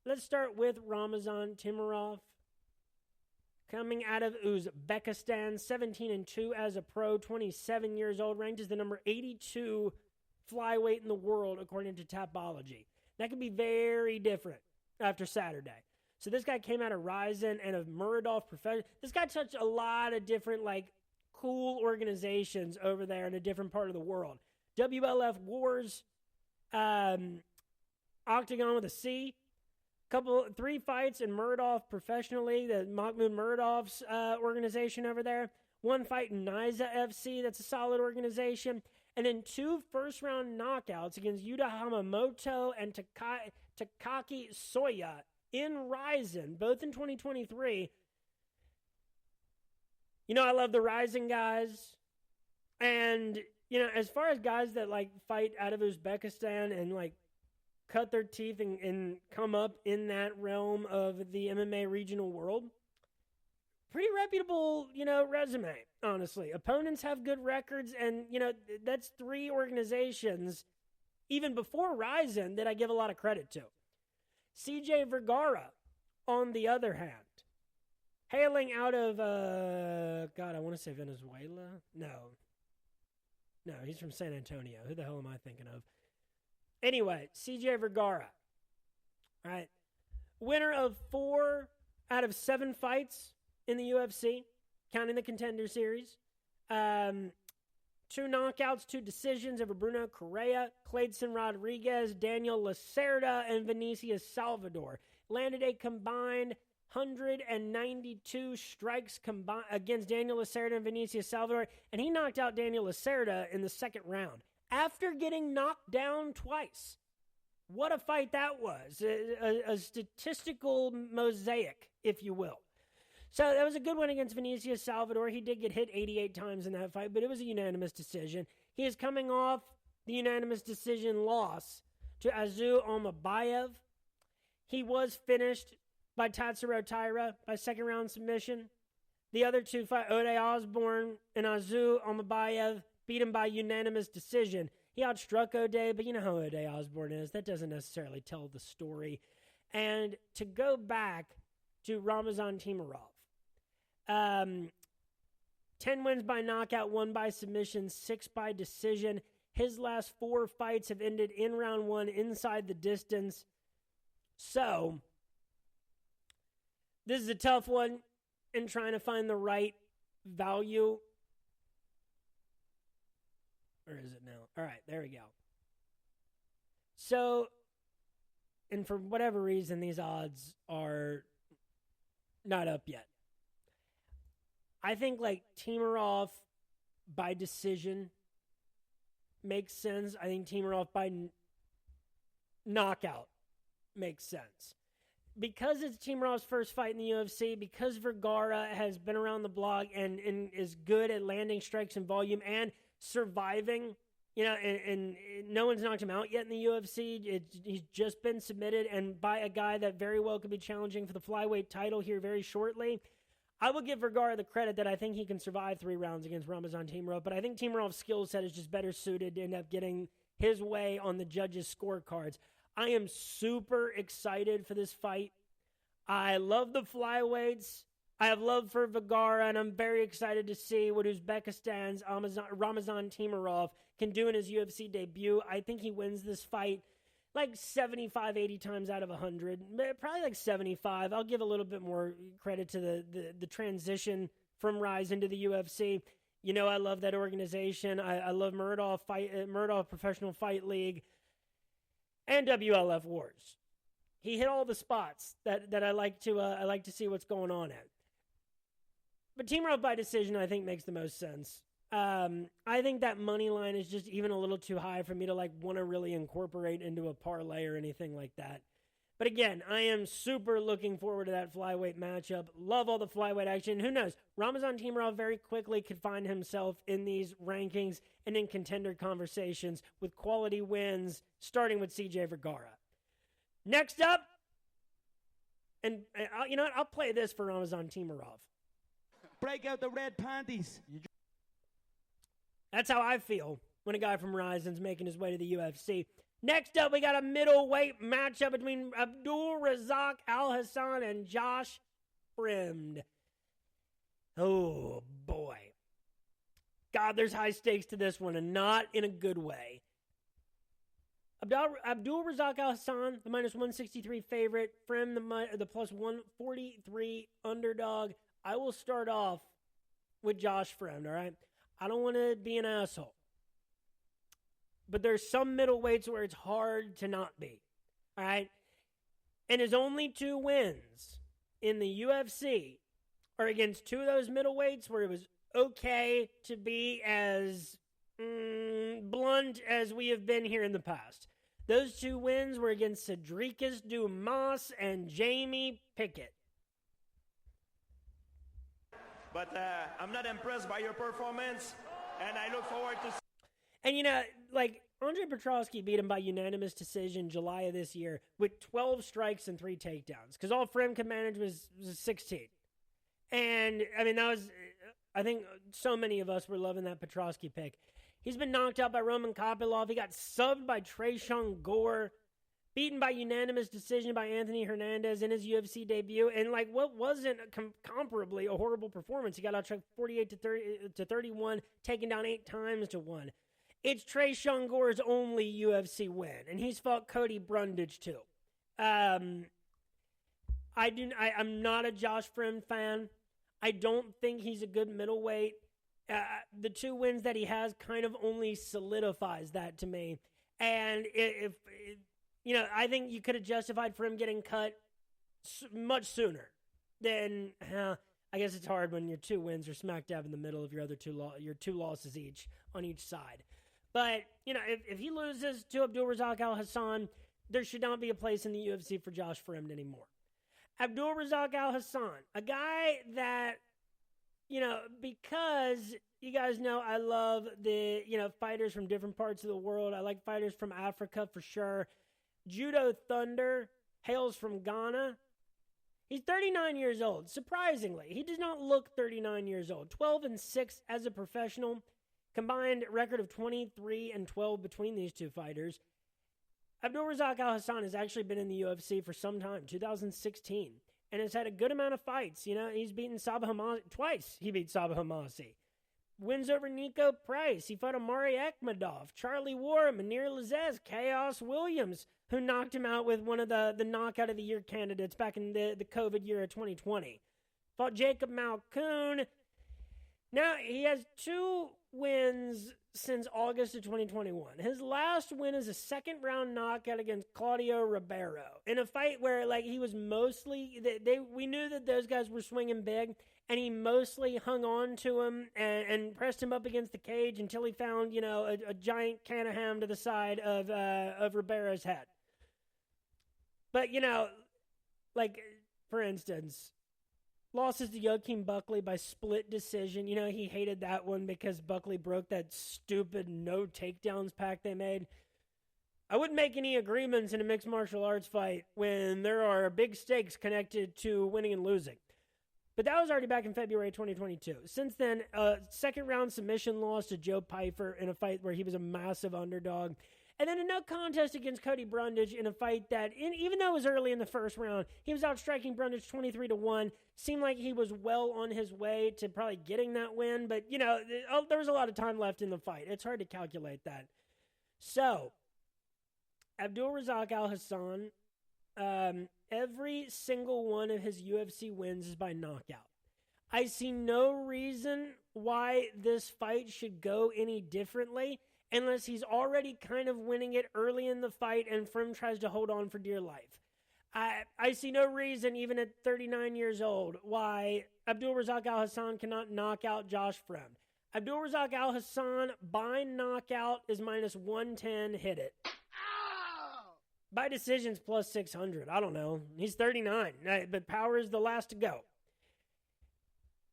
let's start with Ramazan Timurov. Coming out of Uzbekistan, 17-2 as a pro, 27 years old, ranked as the number 82 flyweight in the world, according to Tapology. That could be very different after Saturday. So this guy came out of Ryzen and of Muradov Professional. This guy touched a lot of different, cool organizations over there in a different part of the world. WLF Wars, Octagon with a C. 3 fights in Muradov Professionally, the Mahmoud Muradov's organization over there. 1 fight in Niza FC, that's a solid organization. And then 2 first-round knockouts against Yuta Hamamoto and Takaki Soya in Ryzen, both in 2023. I love the Ryzen guys. And, as far as guys that, fight out of Uzbekistan and, cut their teeth and come up in that realm of the MMA regional world, pretty reputable, resume, honestly. Opponents have good records, and, that's 3 organizations, even before Ryzen, that I give a lot of credit to. CJ Vergara, on the other hand, hailing out of, I want to say Venezuela? No, he's from San Antonio. Who the hell am I thinking of? Anyway, CJ Vergara, all right, winner of 4 out of 7 fights in the UFC, counting the Contender Series. 2 knockouts, 2 decisions over Bruno Correa, Clayton Rodriguez, Daniel Lacerda, and Vinicius Salvador. Landed a combined 192 strikes against Daniel Lacerda and Vinicius Salvador, and he knocked out Daniel Lacerda in the second round after getting knocked down twice. What a fight that was. A statistical mosaic, if you will. So that was a good one against Vinicius Salvador. He did get hit 88 times in that fight, but it was a unanimous decision. He is coming off the unanimous decision loss to Azu Almabayev. He was finished by Tatsuro Taira by second-round submission. The other 2 fight, Ode Osborne and Azu Almabayev, beat him by unanimous decision. He outstruck Ode, but you know how Ode Osborne is. That doesn't necessarily tell the story. And to go back to Ramazan Timurov, 10 wins by knockout, 1 by submission, 6 by decision. His last 4 fights have ended in round 1 inside the distance. So, this is a tough one in trying to find the right value. Where is it now? All right, there we go. So, and for whatever reason, these odds are not up yet. I think Timurov by decision makes sense. I think Timurov by knockout makes sense. Because it's Timurov's first fight in the UFC, because Vergara has been around the block and is good at landing strikes and volume and surviving, and no one's knocked him out yet in the UFC. He's just been submitted, and by a guy that very well could be challenging for the flyweight title here very shortly. I will give Vergara the credit that I think he can survive 3 rounds against Ramazan Timurov, but I think Timurov's skill set is just better suited to end up getting his way on the judges' scorecards. I am super excited for this fight. I love the flyweights. I have love for Vergara, and I'm very excited to see what Uzbekistan's Ramazan Timurov can do in his UFC debut. I think he wins this fight 75, 80 times out of 100. Probably 75. I'll give a little bit more credit to the transition from Rise into the UFC. I love that organization. I love Muradov Professional Fight League and WLF Wars. He hit all the spots that I like to see what's going on at. But Timurov by decision, I think, makes the most sense. I think that money line is just even a little too high for me to want to really incorporate into a parlay or anything like that. But again, I am super looking forward to that flyweight matchup. Love all the flyweight action. Who knows? Ramazan Timurov very quickly could find himself in these rankings and in contender conversations with quality wins, starting with CJ Vergara. Next up, and you know what? I'll play this for Ramazan Timurov. Break out the red panties. That's how I feel when a guy from Ryzen's making his way to the UFC. Next up, we got a middleweight matchup between Abdul Razak Al Hassan and Josh Fremd. Oh, boy. God, there's high stakes to this one, and not in a good way. Abdul Razak Al Hassan, the minus 163 favorite. Fremd, the plus 143 underdog. I will start off with Josh Fremd, all right? I don't want to be an asshole. But there's some middleweights where it's hard to not be. All right? And his only 2 wins in the UFC are against 2 of those middleweights where it was okay to be as blunt as we have been here in the past. Those 2 wins were against Cedricus Dumas and Jamie Pickett. But I'm not impressed by your performance, and I look forward to... And, Andre Petrosky beat him by unanimous decision July of this year with 12 strikes and 3 takedowns, because all Fremd could manage was 16. And, I think so many of us were loving that Petrosky pick. He's been knocked out by Roman Kopylov. He got subbed by Tresean Gore, beaten by unanimous decision by Anthony Hernandez in his UFC debut. And, what wasn't comparably a horrible performance? He got outstruck 48 to 31, taken down 8 times to 1. It's Tresean Gore's only UFC win, and he's fought Cody Brundage too. I'm not a Josh Fremd fan. I don't think he's a good middleweight. The 2 wins that he has kind of only solidifies that to me. And I think you could have justified for him getting cut much sooner than. I guess it's hard when your 2 wins are smack dab in the middle of your other 2 losses each on each side. But, if he loses to Abdul Razak Al Hassan, there should not be a place in the UFC for Josh Fremd anymore. Abdul Razak Al Hassan, a guy that, because you guys know I love the, fighters from different parts of the world. I like fighters from Africa for sure. Judo Thunder hails from Ghana. He's 39 years old. Surprisingly, he does not look 39 years old. 12-6 as a professional. Combined record of 23-12 between these 2 fighters. Abdul Razak Al Hassan has actually been in the UFC for some time, 2016, and has had a good amount of fights. He's beaten Sabah Hamasi twice. He beat Sabah Hamasi. Wins over Nico Price. He fought Amari Akhmadov, Charlie Ward, Manir Lazez, Chaos Williams, who knocked him out with one of the knockout of the year candidates back in the COVID year of 2020. Fought Jacob Malkoon. Now, he has 2 wins since August of 2021. His last win is a second-round knockout against Claudio Ribeiro in a fight where, he was mostly... we knew that those guys were swinging big, and he mostly hung on to him and pressed him up against the cage until he found, a giant can of ham to the side of Ribeiro's head. But, for instance... losses to Joaquin Buckley by split decision. He hated that one because Buckley broke that stupid no takedowns pact they made. I wouldn't make any agreements in a mixed martial arts fight when there are big stakes connected to winning and losing. But that was already back in February 2022. Since then, a second-round submission loss to Joe Pyfer in a fight where he was a massive underdog. And then a no contest against Cody Brundage in a fight that, even though it was early in the first round, he was outstriking Brundage 23-1. Seemed like he was well on his way to probably getting that win. But, there was a lot of time left in the fight. It's hard to calculate that. So, Abdul Razak Al Hassan, every single one of his UFC wins is by knockout. I see no reason why this fight should go any differently, unless he's already kind of winning it early in the fight and Fremd tries to hold on for dear life. I see no reason, even at 39 years old, why Abdul Razak Al Hassan cannot knock out Josh Fremd. Abdul Razak Al Hassan by knockout is minus 110. Hit it. By decision's plus 600. I don't know. He's 39, but power is the last to go.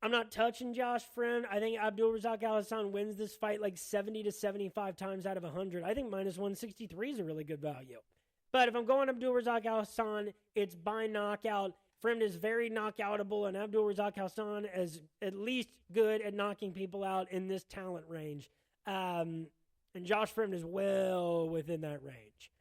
I'm not touching Josh Fremd. I think Abdul Razak Al Hassan wins this fight 70 to 75 times out of 100. I think minus 163 is a really good value. But if I'm going Abdul Razak Al Hassan, it's by knockout. Fremd is very knockoutable, and Abdul Razak Al Hassan is at least good at knocking people out in this talent range. And Josh Friend is well within that range.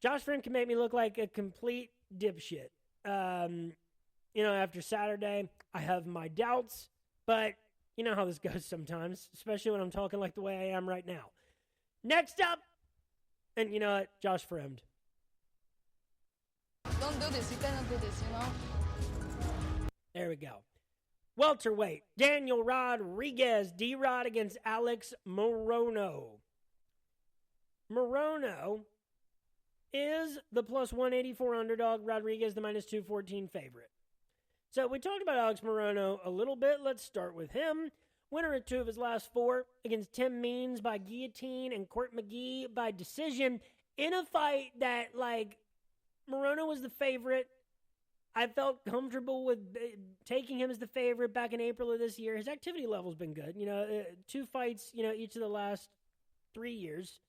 Josh Friend can make me look like a complete dipshit. After Saturday, I have my doubts, but you know how this goes sometimes, especially when I'm talking like the way I am right now. Next up, and you know what? Josh Friend. Don't do this. You cannot do this, you know? There we go. Welterweight, Daniel Rodriguez, D-Rod against Alex Morono. Morono is the plus 184 underdog. Rodriguez, the minus 214 favorite. So we talked about Alex Morono a little bit. Let's start with him. Winner of 2 of his last 4 against Tim Means by guillotine and Court McGee by decision in a fight that, Morono was the favorite. I felt comfortable with taking him as the favorite back in April of this year. His activity level's been good. 2 fights, each of the last 3 years,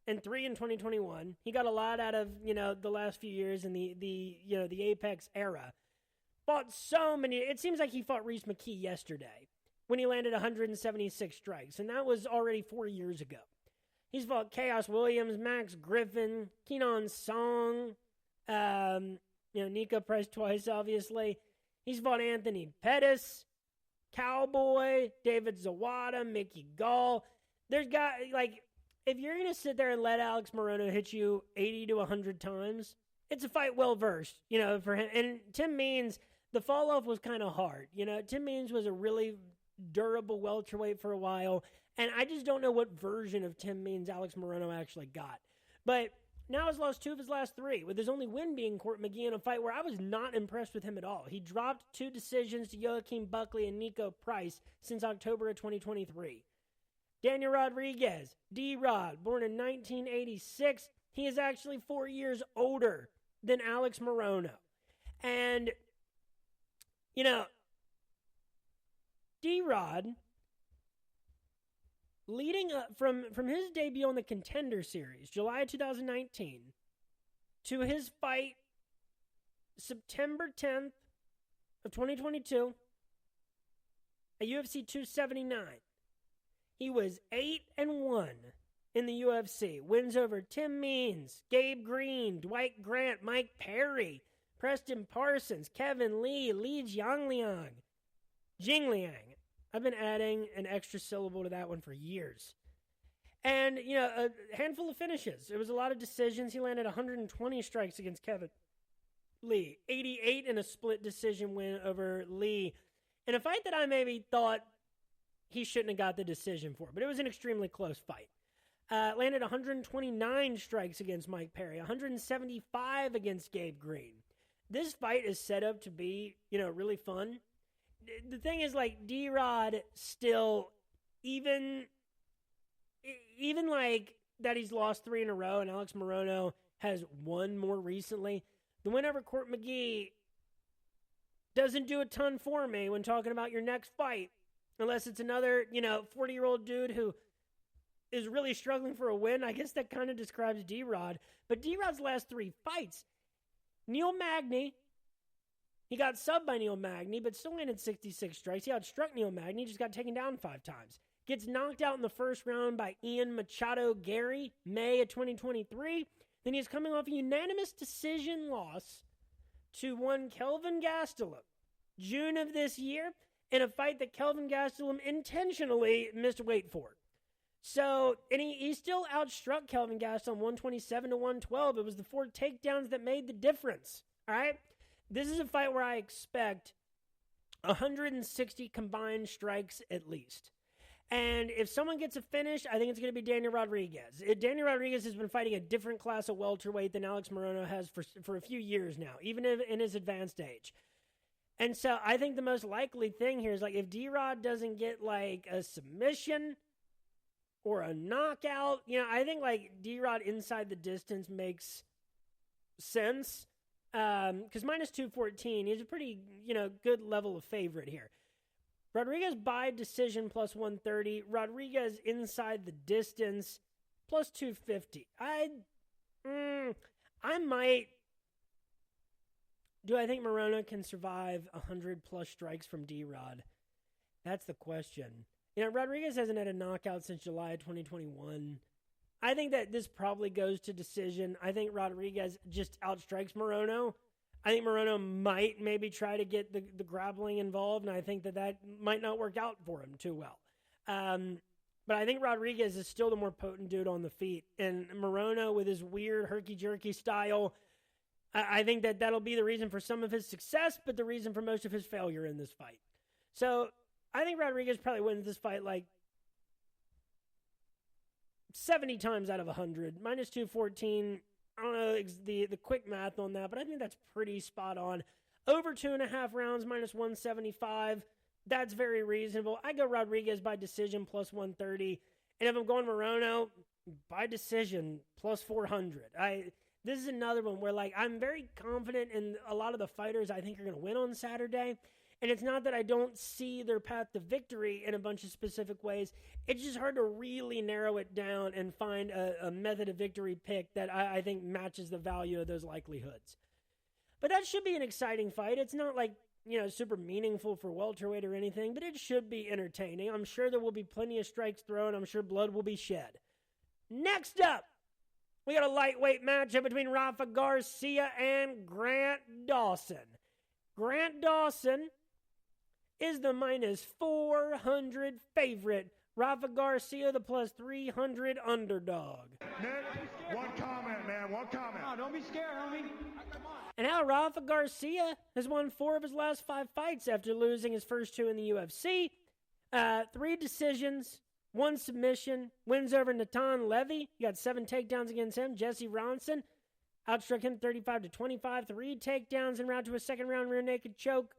and 3 in 2021. He got a lot out of, the last few years in the Apex era. Fought so many. It seems like he fought Reese McKee yesterday when he landed 176 strikes, and that was already 4 years ago. He's fought Chaos Williams, Max Griffin, Kenan Song, Nico Price twice, obviously. He's fought Anthony Pettis, Cowboy, David Zawada, Mickey Gall. There's got, if you're going to sit there and let Alex Morono hit you 80 to 100 times, it's a fight well-versed, for him. And Tim Means, the fall-off was kind of hard. Tim Means was a really durable welterweight for a while, and I just don't know what version of Tim Means Alex Morono actually got. But now he's lost 2 of his last 3, with his only win being Court McGee in a fight where I was not impressed with him at all. He dropped 2 decisions to Joaquin Buckley and Nico Price since October of 2023. Daniel Rodriguez, D-Rod, born in 1986. He is actually 4 years older than Alex Morono. And, D-Rod, leading up from his debut on the Contender Series, July 2019, to his fight September 10th of 2022 at UFC 279, he was 8-1 in the UFC. Wins over Tim Means, Gabe Green, Dwight Grant, Mike Perry, Preston Parsons, Kevin Lee, Li Jingliang. I've been adding an extra syllable to that one for years. And, a handful of finishes. It was a lot of decisions. He landed 120 strikes against Kevin Lee. 88 in a split decision win over Lee. In a fight that I maybe thought he shouldn't have got the decision for. But it was an extremely close fight. Landed 129 strikes against Mike Perry. 175 against Gabe Green. This fight is set up to be, really fun. The thing is, D-Rod still, even that he's lost 3 in a row and Alex Morono has 1 more recently, the win over Court McGee doesn't do a ton for me when talking about your next fight, unless it's another, 40-year-old dude who is really struggling for a win. I guess that kind of describes D-Rod. But D-Rod's last 3 fights, Neil Magny, he got subbed by Neil Magny, but still landed 66 strikes. He outstruck Neil Magny, just got taken down 5 times. Gets knocked out in the first round by Ian Machado Gary, May of 2023. Then he's coming off a unanimous decision loss to one Kelvin Gastelum, June of this year, in a fight that Kelvin Gastelum intentionally missed weight for. So, and he still outstruck Kelvin Gastelum 127 to 112. It was the 4 takedowns that made the difference. All right? This is a fight where I expect 160 combined strikes at least. And if someone gets a finish, I think it's going to be Daniel Rodriguez. Daniel Rodriguez has been fighting a different class of welterweight than Alex Morono has for a few years now, even in his advanced age. And so I think the most likely thing here is if D-Rod doesn't get a submission or a knockout, I think D-Rod inside the distance makes sense. Because minus 214, he's a pretty, good level of favorite here. Rodriguez by decision plus 130. Rodriguez inside the distance plus 250. I might. Do I think Morono can survive 100 plus strikes from D-Rod? That's the question. Rodriguez hasn't had a knockout since July of 2021. I think that this probably goes to decision. I think Rodriguez just outstrikes Morono. I think Morono might maybe try to get the grappling involved, and I think that might not work out for him too well. But I think Rodriguez is still the more potent dude on the feet. And Morono, with his weird herky-jerky style, I think that'll be the reason for some of his success, but the reason for most of his failure in this fight. So I think Rodriguez probably wins this fight like 70 times out of 100. Minus 214. I don't know the quick math on that, but I think that's pretty spot on. Over 2.5 rounds, minus 175. That's very reasonable. I go Rodriguez by decision, plus 130. And if I'm going Morono, by decision, plus 400. This is another one where, like, I'm very confident in a lot of the fighters I think are going to win on Saturday. And it's not that I don't see their path to victory in a bunch of specific ways. It's just hard to really narrow it down and find a method of victory pick that I think matches the value of those likelihoods. But that should be an exciting fight. It's not like, super meaningful for welterweight or anything, but it should be entertaining. I'm sure there will be plenty of strikes thrown. I'm sure blood will be shed. Next up, we got a lightweight matchup between Rafa Garcia and Grant Dawson. Grant Dawson is the minus 400 favorite. Rafa Garcia, the plus 300 underdog. Nick, one comment, man. One comment. Oh, don't be scared, homie. And how Rafa Garcia has won 4 of his last 5 fights after losing his first 2 in the UFC. 3 decisions, 1 submission, wins over Natan Levy. He got 7 takedowns against him. Jesse Ronson outstruck him 35-25. 3 takedowns en route to a second-round rear naked choke.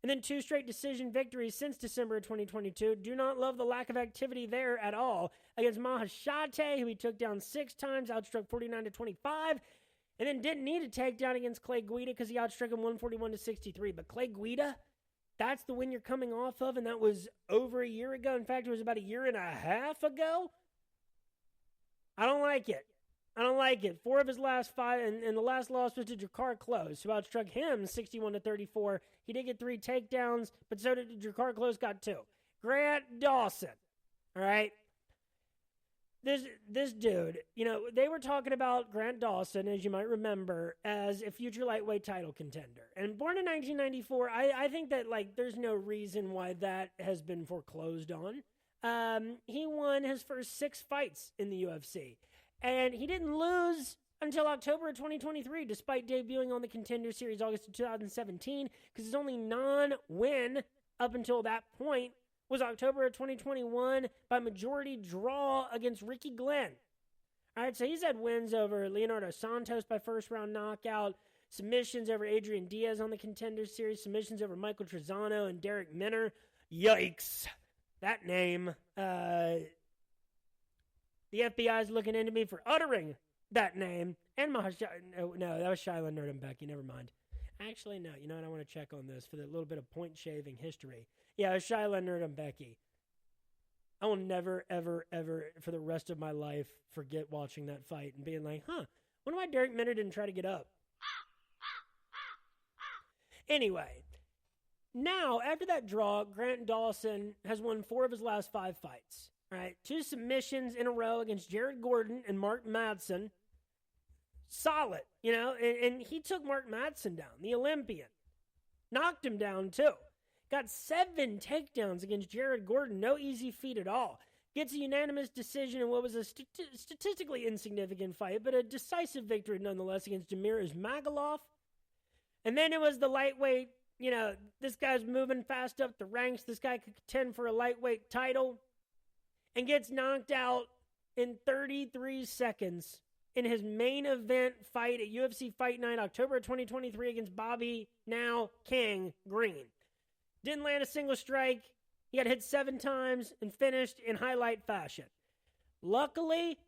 And then 2 straight decision victories since December of 2022. Do not love the lack of activity there at all. Against Mahashate, who he took down 6 times, outstruck 49-25. And then didn't need a takedown against Clay Guida because he outstruck him 141-63. But Clay Guida, that's the win you're coming off of, and that was over a year ago. In fact, it was about a year and a half ago. I don't like it. 4 of his last 5, and the last loss was to Jakar Close, who outstruck him 61-34. He did get 3 takedowns, but so did Jakar Close, got 2. Grant Dawson, all right? This dude, they were talking about Grant Dawson, as you might remember, as a future lightweight title contender. And born in 1994, I think that, there's no reason why that has been foreclosed on. He won his first 6 fights in the UFC. And he didn't lose until October of 2023, despite debuting on the Contender Series August of 2017, because his only non-win up until that point was October of 2021 by majority draw against Ricky Glenn. All right, so he's had wins over Leonardo Santos by first-round knockout, submissions over Adrian Diaz on the Contender Series, submissions over Michael Trezano and Derek Minner. Yikes. That name. The FBI is looking into me for uttering that name. And no, that was Shiloh Nerdum-Becky. Never mind. Actually, no. You know what? I want to check on this for the little bit of point-shaving history. Yeah, it was Shiloh Nerdum-Becky. I will never, ever, ever, for the rest of my life, forget watching that fight and being like, wonder why Derek Minner didn't try to get up. Anyway, now, after that draw, Grant Dawson has won 4 of his last 5 fights. Right, 2 submissions in a row against Jared Gordon and Mark Madsen. Solid, and he took Mark Madsen down, the Olympian. Knocked him down, too. Got 7 takedowns against Jared Gordon. No easy feat at all. Gets a unanimous decision in what was a statistically insignificant fight, but a decisive victory nonetheless against Damir Ismagulov. And then it was the lightweight, this guy's moving fast up the ranks. This guy could contend for a lightweight title. And gets knocked out in 33 seconds in his main event fight at UFC Fight Night, October 2023 against Bobby Now King Green. Didn't land a single strike. He got hit 7 times and finished in highlight fashion. Luckily,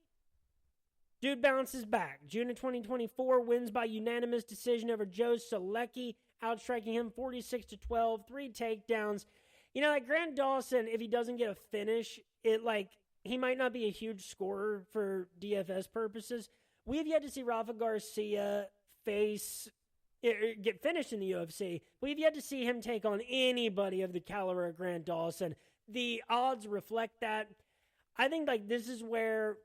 dude bounces back. June of 2024, wins by unanimous decision over Joe Solecki, outstriking him 46-12, 3 takedowns. Grant Dawson, if he doesn't get a finish, he might not be a huge scorer for DFS purposes. We have yet to see Rafa Garcia get finished in the UFC. We've yet to see him take on anybody of the caliber of Grant Dawson. the odds reflect that. I think, like, this is where,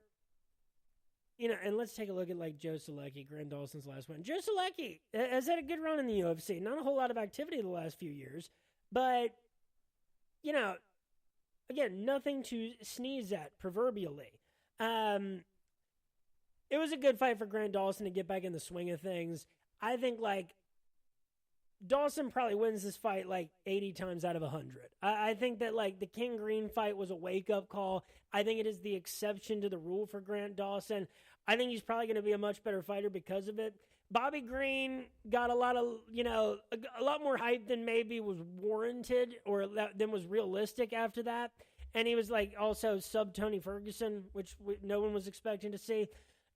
you know, and let's take a look at, like, Joe Solecki, Grant Dawson's last win. Joe Solecki has had a good run in the UFC. Not a whole lot of activity the last few years, but, you know, again, nothing to sneeze at, proverbially. It was a good fight for Grant Dawson to get back in the swing of things. I think, like, Dawson probably wins this fight, like, 80 times out of 100. I think that, like, the King Green fight was a wake-up call. I think it is the exception to the rule for Grant Dawson. I think he's probably going to be a much better fighter because of it. Bobby Green got a lot of, you know, a lot more hype than maybe was warranted or than was realistic after that. And he was, like, also sub-Tony Ferguson, which no one was expecting to see.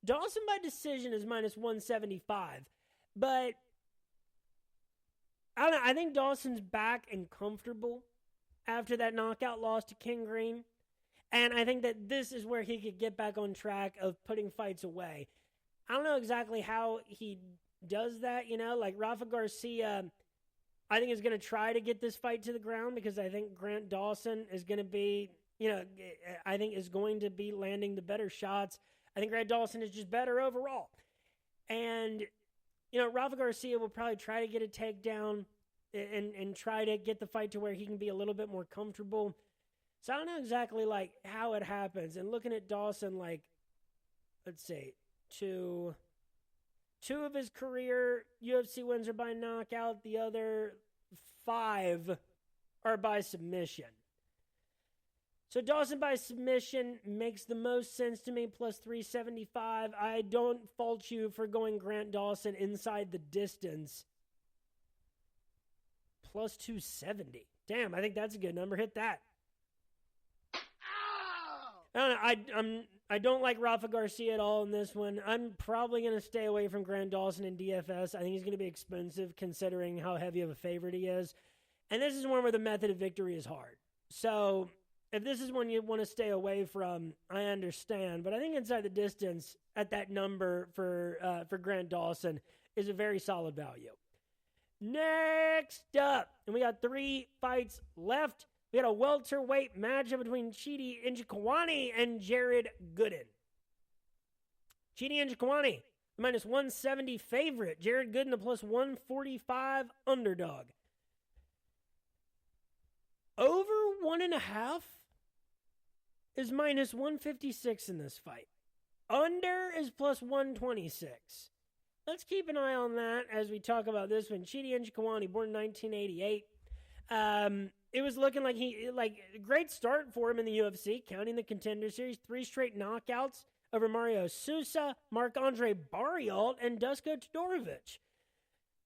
Dawson by decision is minus 175. But I don't know. I think Dawson's back and comfortable after that knockout loss to King Green. And I think that this is where he could get back on track of putting fights away. I don't know exactly how he does that, you know. Like, Rafa Garcia, I think, is going to try to get this fight to the ground because I think Grant Dawson is going to be, you know, I think is going to be landing the better shots. I think Grant Dawson is just better overall. And, you know, Rafa Garcia will probably try to get a takedown and try to get the fight to where he can be a little bit more comfortable. So I don't know exactly, like, how it happens. And looking at Dawson, like, let's see, two of his career UFC wins are by knockout. The other 5 are by submission. So Dawson by submission makes the most sense to me, plus 375. I don't fault you for going Grant Dawson inside the distance. Plus 270. Damn, I think that's a good number. Hit that. I don't like Rafa Garcia at all in this one. I'm probably going to stay away from Grant Dawson in DFS. I think he's going to be expensive considering how heavy of a favorite he is. And this is one where the method of victory is hard. So if this is one you want to stay away from, I understand. But I think inside the distance at that number for Grant Dawson is a very solid value. Next up, and we got 3 fights left. We got a welterweight matchup between Chidi Njokuani and Jared Gooden. Chidi Njokuani, the minus 170 favorite. Jared Gooden, the plus 145 underdog. Over 1.5 is minus 156 in this fight. Under is plus 126. Let's keep an eye on that as we talk about this one. Chidi Njokuani, born in 1988. It was looking like a great start for him in the UFC, counting the Contender Series. 3 straight knockouts over Mario Sousa, Marc-Andre Barriault, and Dusko Todorovic.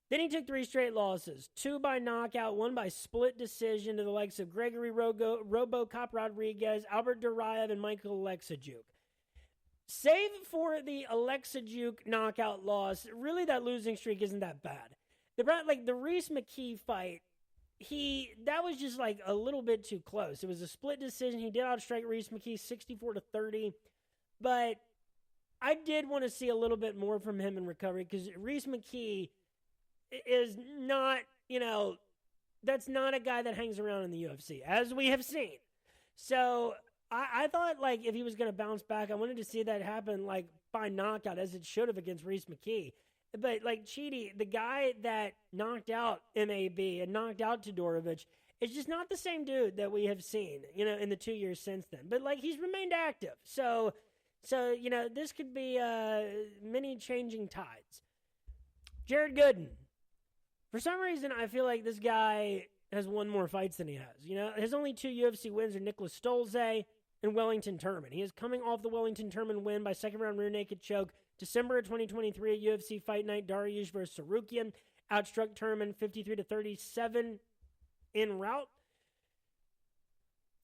Then he took 3 straight losses, 2 by knockout, 1 by split decision to the likes of Gregory RoboCop Rodriguez, Albert Duraev, and Michael Alexajuk. Save for the Alexajuk knockout loss, really that losing streak isn't that bad. The Reese McKee fight, that was just like a little bit too close. It was a split decision. He did outstrike Reese McKee 64-30, but I did want to see a little bit more from him in recovery because Reese McKee is not, you know, that's not a guy that hangs around in the UFC, as we have seen. So I thought, like, if he was going to bounce back, I wanted to see that happen, like, by knockout, as it should have against Reese McKee. But, like, Chidi, the guy that knocked out MAB and knocked out Todorovic, is just not the same dude that we have seen, you know, in the 2 years since then. But, like, he's remained active. So you know, this could be many changing tides. Jared Gooden. For some reason, I feel like this guy has won more fights than he has. You know, his only 2 UFC wins are Nicholas Stolze and Wellington Turman. He is coming off the Wellington Turman win by second-round rear naked choke December of 2023 at UFC Fight Night. Dariush versus Sarukian outstruck Turman 53-37 en route.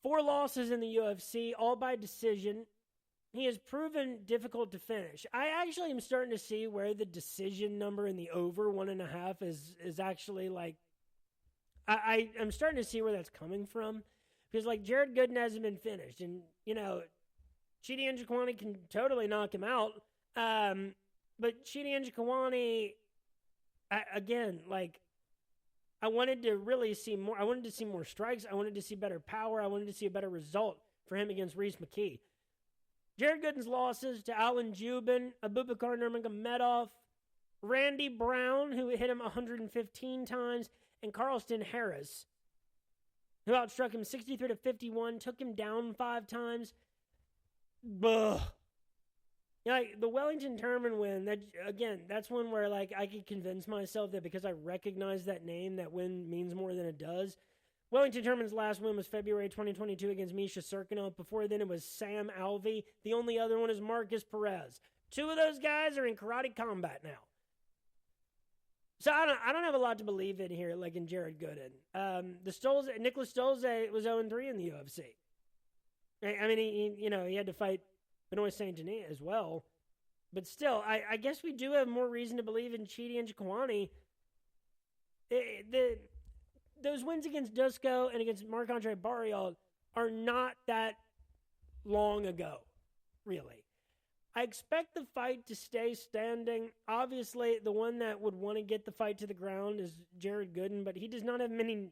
4 losses in the UFC, all by decision. He has proven difficult to finish. I actually am starting to see where the decision number in the over 1.5 is actually like, I'm starting to see where that's coming from. Because, like, Jared Gooden hasn't been finished. And, you know, Chidi Njokuani can totally knock him out. But Chidi Njokuani, again, like, I wanted to really see more. I wanted to see more strikes. I wanted to see better power. I wanted to see a better result for him against Reese McKee. Jared Gooden's losses to Alan Jubin, Abubakar Nurmagomedov, Randy Brown, who hit him 115 times, and Carlston Harris, who outstruck him 63-51, took him down 5 times. Buh. Like, the Wellington Turman win, that's one where, like, I could convince myself that because I recognize that name, that win means more than it does. Wellington Turman's last win was February 2022 against Misha Serkinov. Before then, it was Sam Alvey. The only other one is Marcus Perez. 2 of those guys are in karate combat now. So I don't have a lot to believe in here, like in Jared Gooden. Nicholas Stolze was 0-3 in the UFC. I mean, he had to fight Benoit Saint-Denis as well. But still, I guess we do have more reason to believe in Chidi and Njokuani. Those wins against Dusko and against Marc-Andre Barriault are not that long ago, really. I expect the fight to stay standing. Obviously, the one that would want to get the fight to the ground is Jared Gooden, but he does not have many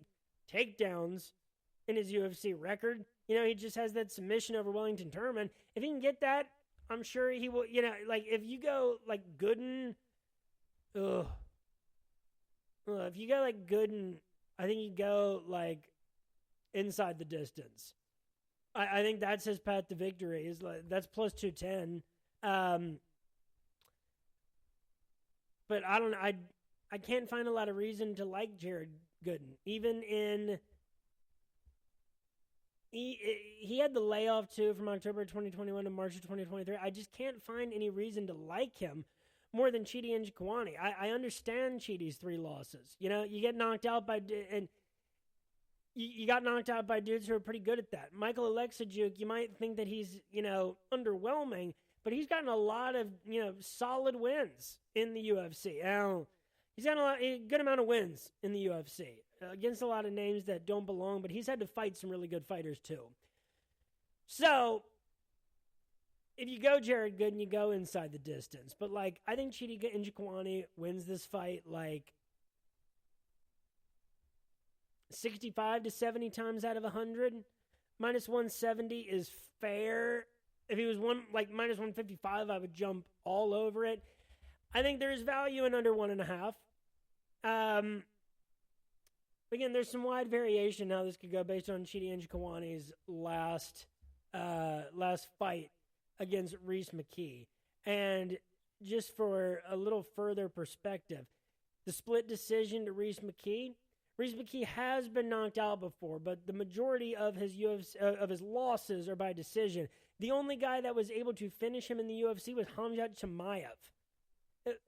takedowns in his UFC record. He just has that submission over Wellington Turman. If he can get that, I'm sure he will. If you go like Gooden, if you go like Gooden, I think you go like inside the distance. I think that's his path to victory. Is like that's plus 210. But I don't. I can't find a lot of reason to like Jared Gooden, even in. He had the layoff, too, from October 2021 to March of 2023. I just can't find any reason to like him more than Chidi and Njokuani. I understand Chidi's 3 losses. You get knocked out by... And you got knocked out by dudes who are pretty good at that. Michael Alexajuk, you might think that he's, underwhelming, but he's gotten a lot of, solid wins in the UFC. He's got a good amount of wins in the UFC. Against a lot of names that don't belong, but he's had to fight some really good fighters too. So, if you go Jared Gooden, you go inside the distance. But, I think Chidi Njokuani wins this fight, 65 to 70 times out of 100. Minus 170 is fair. If he was minus 155, I would jump all over it. I think there's value in under 1.5. Again, there's some wide variation how this could go based on Chidi Njokuani's last fight against Reese McKee. And just for a little further perspective, the split decision to Reese McKee has been knocked out before, but the majority of his losses are by decision. The only guy that was able to finish him in the UFC was Hamzat Chimaev.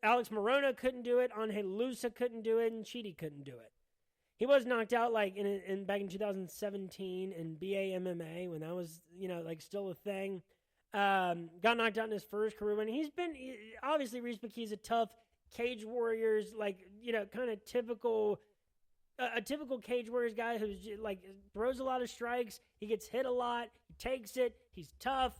Alex Morona couldn't do it, Angel Lusa couldn't do it, and Chidi couldn't do it. He was knocked out back in 2017 in BAMMA when that was still a thing. Got knocked out in his first career win. Obviously Reese McKee's a tough cage warriors kind of typical cage warriors guy who's throws a lot of strikes. He gets hit a lot. He takes it. He's tough.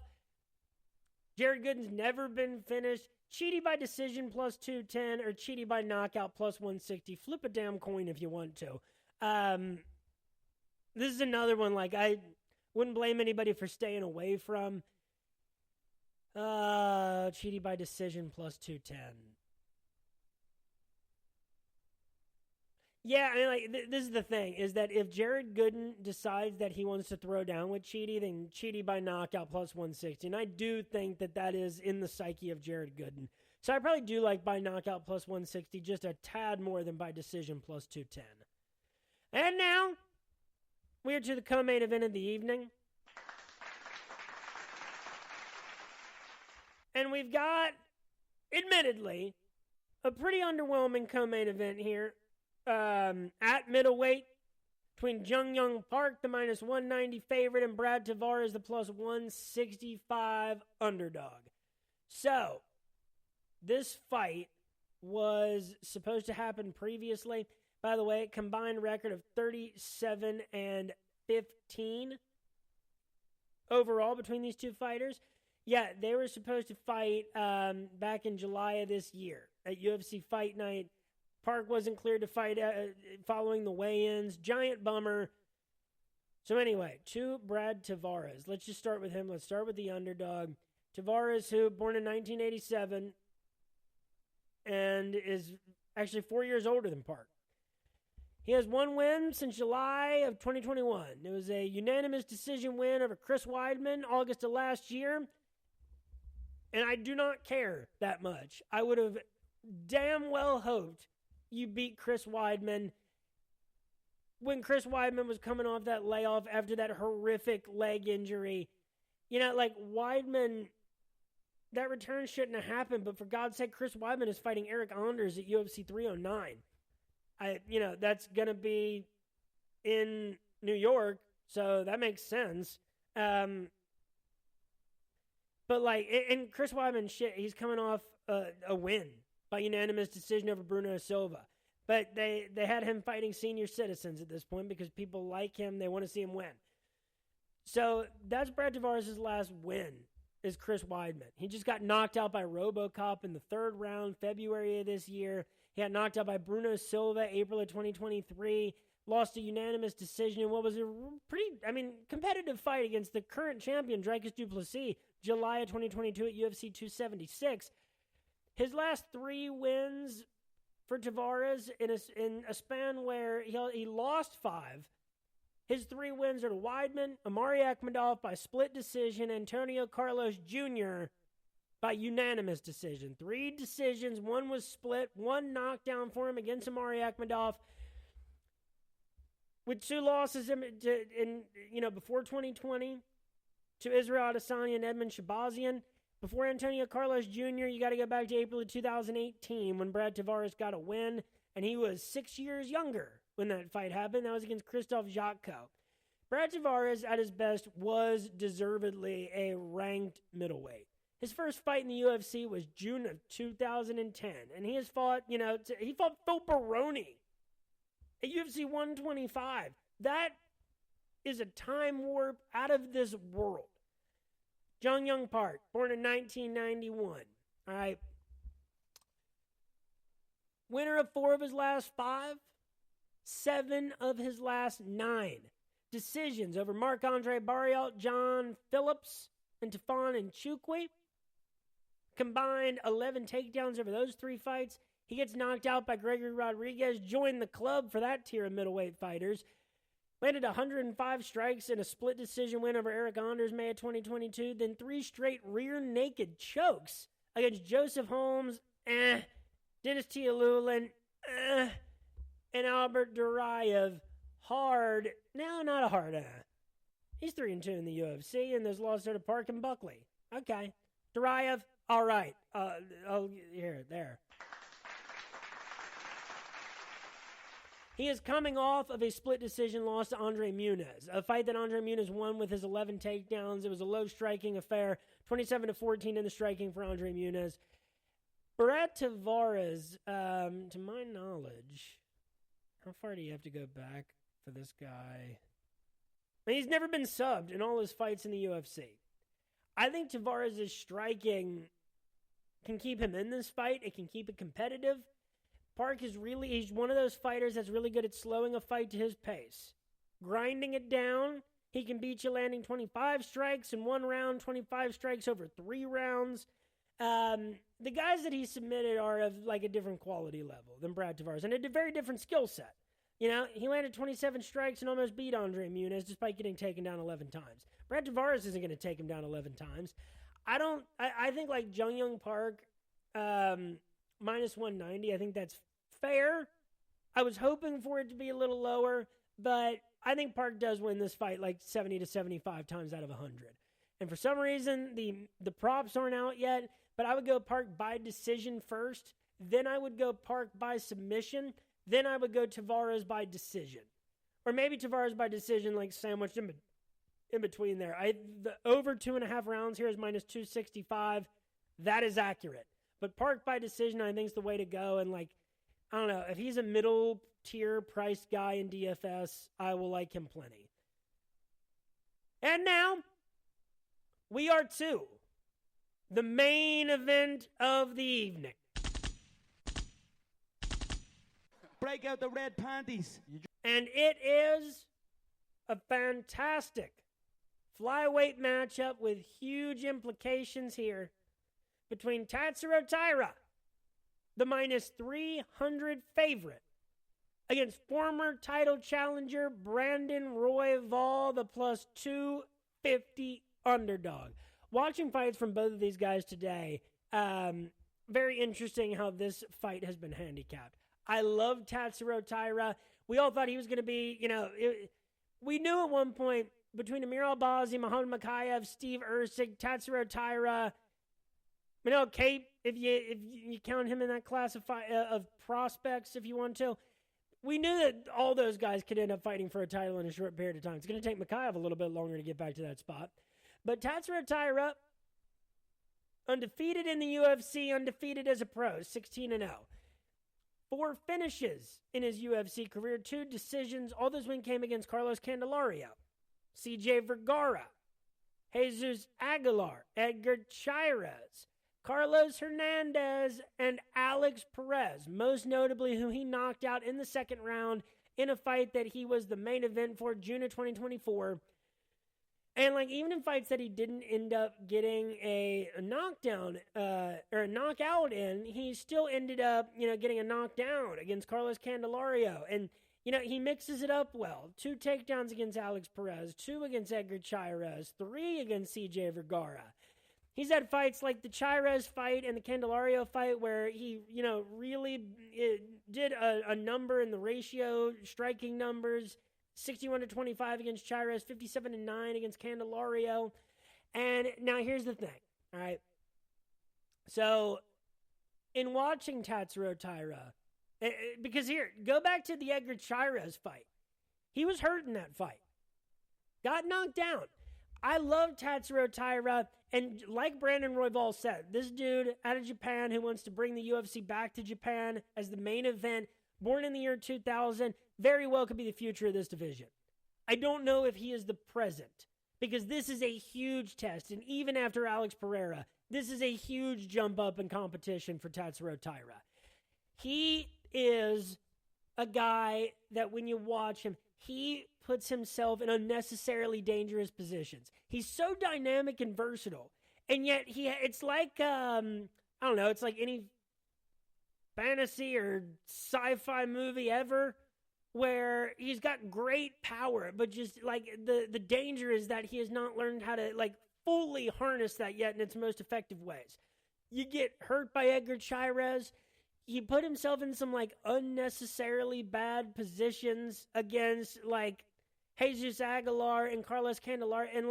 Jared Gooden's never been finished. Chidi by decision plus 210 or Chidi by knockout plus 160. Flip a damn coin if you want to. This is another one I wouldn't blame anybody for staying away from. Chidi by decision plus 210. Yeah, this is the thing, is that if Jared Gooden decides that he wants to throw down with Chidi, then Chidi by knockout plus 160. And I do think that is in the psyche of Jared Gooden. So I probably do like by knockout plus 160, just a tad more than by decision plus 210. And now, we are to the co-main event of the evening. And we've got, admittedly, a pretty underwhelming co-main event here. At middleweight, between Jung Young Park, the minus 190 favorite, and Brad Tavares, the plus 165 underdog. So, this fight was supposed to happen previously. By the way, combined record of 37-15 overall between these two fighters. Yeah, they were supposed to fight back in July of this year at UFC Fight Night. Park wasn't cleared to fight following the weigh-ins. Giant bummer. So anyway, to Brad Tavares. Let's just start with him. Let's start with the underdog. Tavares, who born in 1987 and is actually 4 years older than Park. He has one win since July of 2021. It was a unanimous decision win over Chris Weidman August of last year. And I do not care that much. I would have damn well hoped you beat Chris Weidman when Chris Weidman was coming off that layoff after that horrific leg injury. You know, like, Weidman, that return shouldn't have happened, but for God's sake, Chris Weidman is fighting Eric Anders at UFC 309. That's going to be in New York, so that makes sense. But, like, and Chris Weidman, he's coming off a win by unanimous decision over Bruno Silva. But they had him fighting senior citizens at this point because people like him. They want to see him win. So that's Brad Tavares' last win, is Chris Weidman. He just got knocked out by RoboCop in the third round, February of this year. He got knocked out by Bruno Silva, April of 2023. Lost a unanimous decision in what was a pretty, competitive fight against the current champion, Dricus du Plessis, July of 2022 at UFC 276. His last 3 wins for Tavares in a span where he lost 5. His 3 wins are to Weidman, Amari Akhmadov by split decision, Antonio Carlos Jr. by unanimous decision. 3 decisions, 1 was split, 1 knockdown for him against Amari Akhmadov. With 2 losses before 2020 to Israel Adesanya and Edmund Shabazian. Before Antonio Carlos Jr., you got to go back to April of 2018 when Brad Tavares got a win, and he was 6 years younger when that fight happened. That was against Christoph Jotko. Brad Tavares, at his best, was deservedly a ranked middleweight. His first fight in the UFC was June of 2010, and he has fought, he fought Phil Baroni at UFC 125. That is a time warp out of this world. Jung Young Park, born in 1991. All right. Winner of 4 of his last 5, 7 of his last 9. Decisions over Marc-Andre Barriault, John Phillips, and Tafon Nchukwi. Combined 11 takedowns over those 3 fights. He gets knocked out by Gregory Rodriguez, joined the club for that tier of middleweight fighters. Landed 105 strikes in a split decision win over Eric Anders May of 2022. Then 3 straight rear naked chokes against Joseph Holmes, Dennis Tialulin, and Albert Duraev. Hard. No, not a hard. He's 3-2 in the UFC, and those losses are to Park and Buckley. Okay. Duraev, all right. There. He is coming off of a split decision loss to Andre Muniz, a fight that Andre Muniz won with his 11 takedowns. It was a low striking affair, 27-14 in the striking for Andre Muniz. Brad Tavares, to my knowledge, how far do you have to go back for this guy? He's never been subbed in all his fights in the UFC. I think Tavares' striking can keep him in this fight. It can keep it competitive. Park he's one of those fighters that's really good at slowing a fight to his pace. Grinding it down, he can beat you landing 25 strikes in 1 round, 25 strikes over 3 rounds. The guys that he submitted are of like a different quality level than Brad Tavares, and a very different skill set. He landed 27 strikes and almost beat Andre Muniz despite getting taken down 11 times. Brad Tavares isn't going to take him down 11 times. I think like Jung Young Park, minus 190, I think that's fair. I was hoping for it to be a little lower, but I think Park does win this fight like 70 to 75 times out of 100. And for some reason, the props aren't out yet, but I would go Park by decision first. Then I would go Park by submission. Then I would go Tavares by decision. Or maybe Tavares by decision, like sandwiched in between there. The over 2.5 rounds here is minus 265. That is accurate. But Park by decision, I think, is the way to go. And, I don't know. If he's a middle-tier priced guy in DFS, I will like him plenty. And now, we are to the main event of the evening. Break out the red panties. And it is a fantastic flyweight matchup with huge implications here between Tatsuro Taira, the minus 300 favorite, against former title challenger Brandon Royval, the plus 250 underdog. Watching fights from both of these guys today, very interesting how this fight has been handicapped. I love Tatsuro Taira. We all thought he was going to be, we knew at one point between Amir Albazi, Muhammad Makayev, Steve Erceg, Tatsuro Taira, Manel Cape, if you count him in that class of prospects, if you want to. We knew that all those guys could end up fighting for a title in a short period of time. It's going to take Makayev a little bit longer to get back to that spot. But Tatsuro Taira, undefeated in the UFC, undefeated as a pro, 16-0. 4 finishes in his UFC career, 2 decisions. All those wins came against Carlos Candelario, CJ Vergara, Jesus Aguilar, Edgar Chairez, Carlos Hernandez, and Alex Perez, most notably who he knocked out in the second round in a fight that he was the main event for June of 2024. And even in fights that he didn't end up getting a knockdown or a knockout in, he still ended up, getting a knockdown against Carlos Candelario. And, he mixes it up well. 2 takedowns against Alex Perez, 2 against Edgar Chairez, 3 against CJ Vergara. He's had fights like the Chairez fight and the Candelario fight where he, really did a number in the ratio, striking numbers, 61-25 against Chairez, 57-9 against Candelario. And now here's the thing, all right? So in watching Tatsuro Taira, because here, go back to the Edgar Chairez fight. He was hurt in that fight. Got knocked down. I love Tatsuro Taira, and like Brandon Royval said, this dude out of Japan who wants to bring the UFC back to Japan as the main event, born in the year 2000, very well could be the future of this division. I don't know if he is the present, because this is a huge test, and even after Alex Pereira, this is a huge jump up in competition for Tatsuro Taira. He is a guy that when you watch him, he puts himself in unnecessarily dangerous positions. He's so dynamic and versatile, and yet it's like, it's like any fantasy or sci-fi movie ever where he's got great power, but just the danger is that he has not learned how to fully harness that yet in its most effective ways. You get hurt by Edgar Chairez. He put himself in some unnecessarily bad positions against Jesus Aguilar and Carlos Candelario, and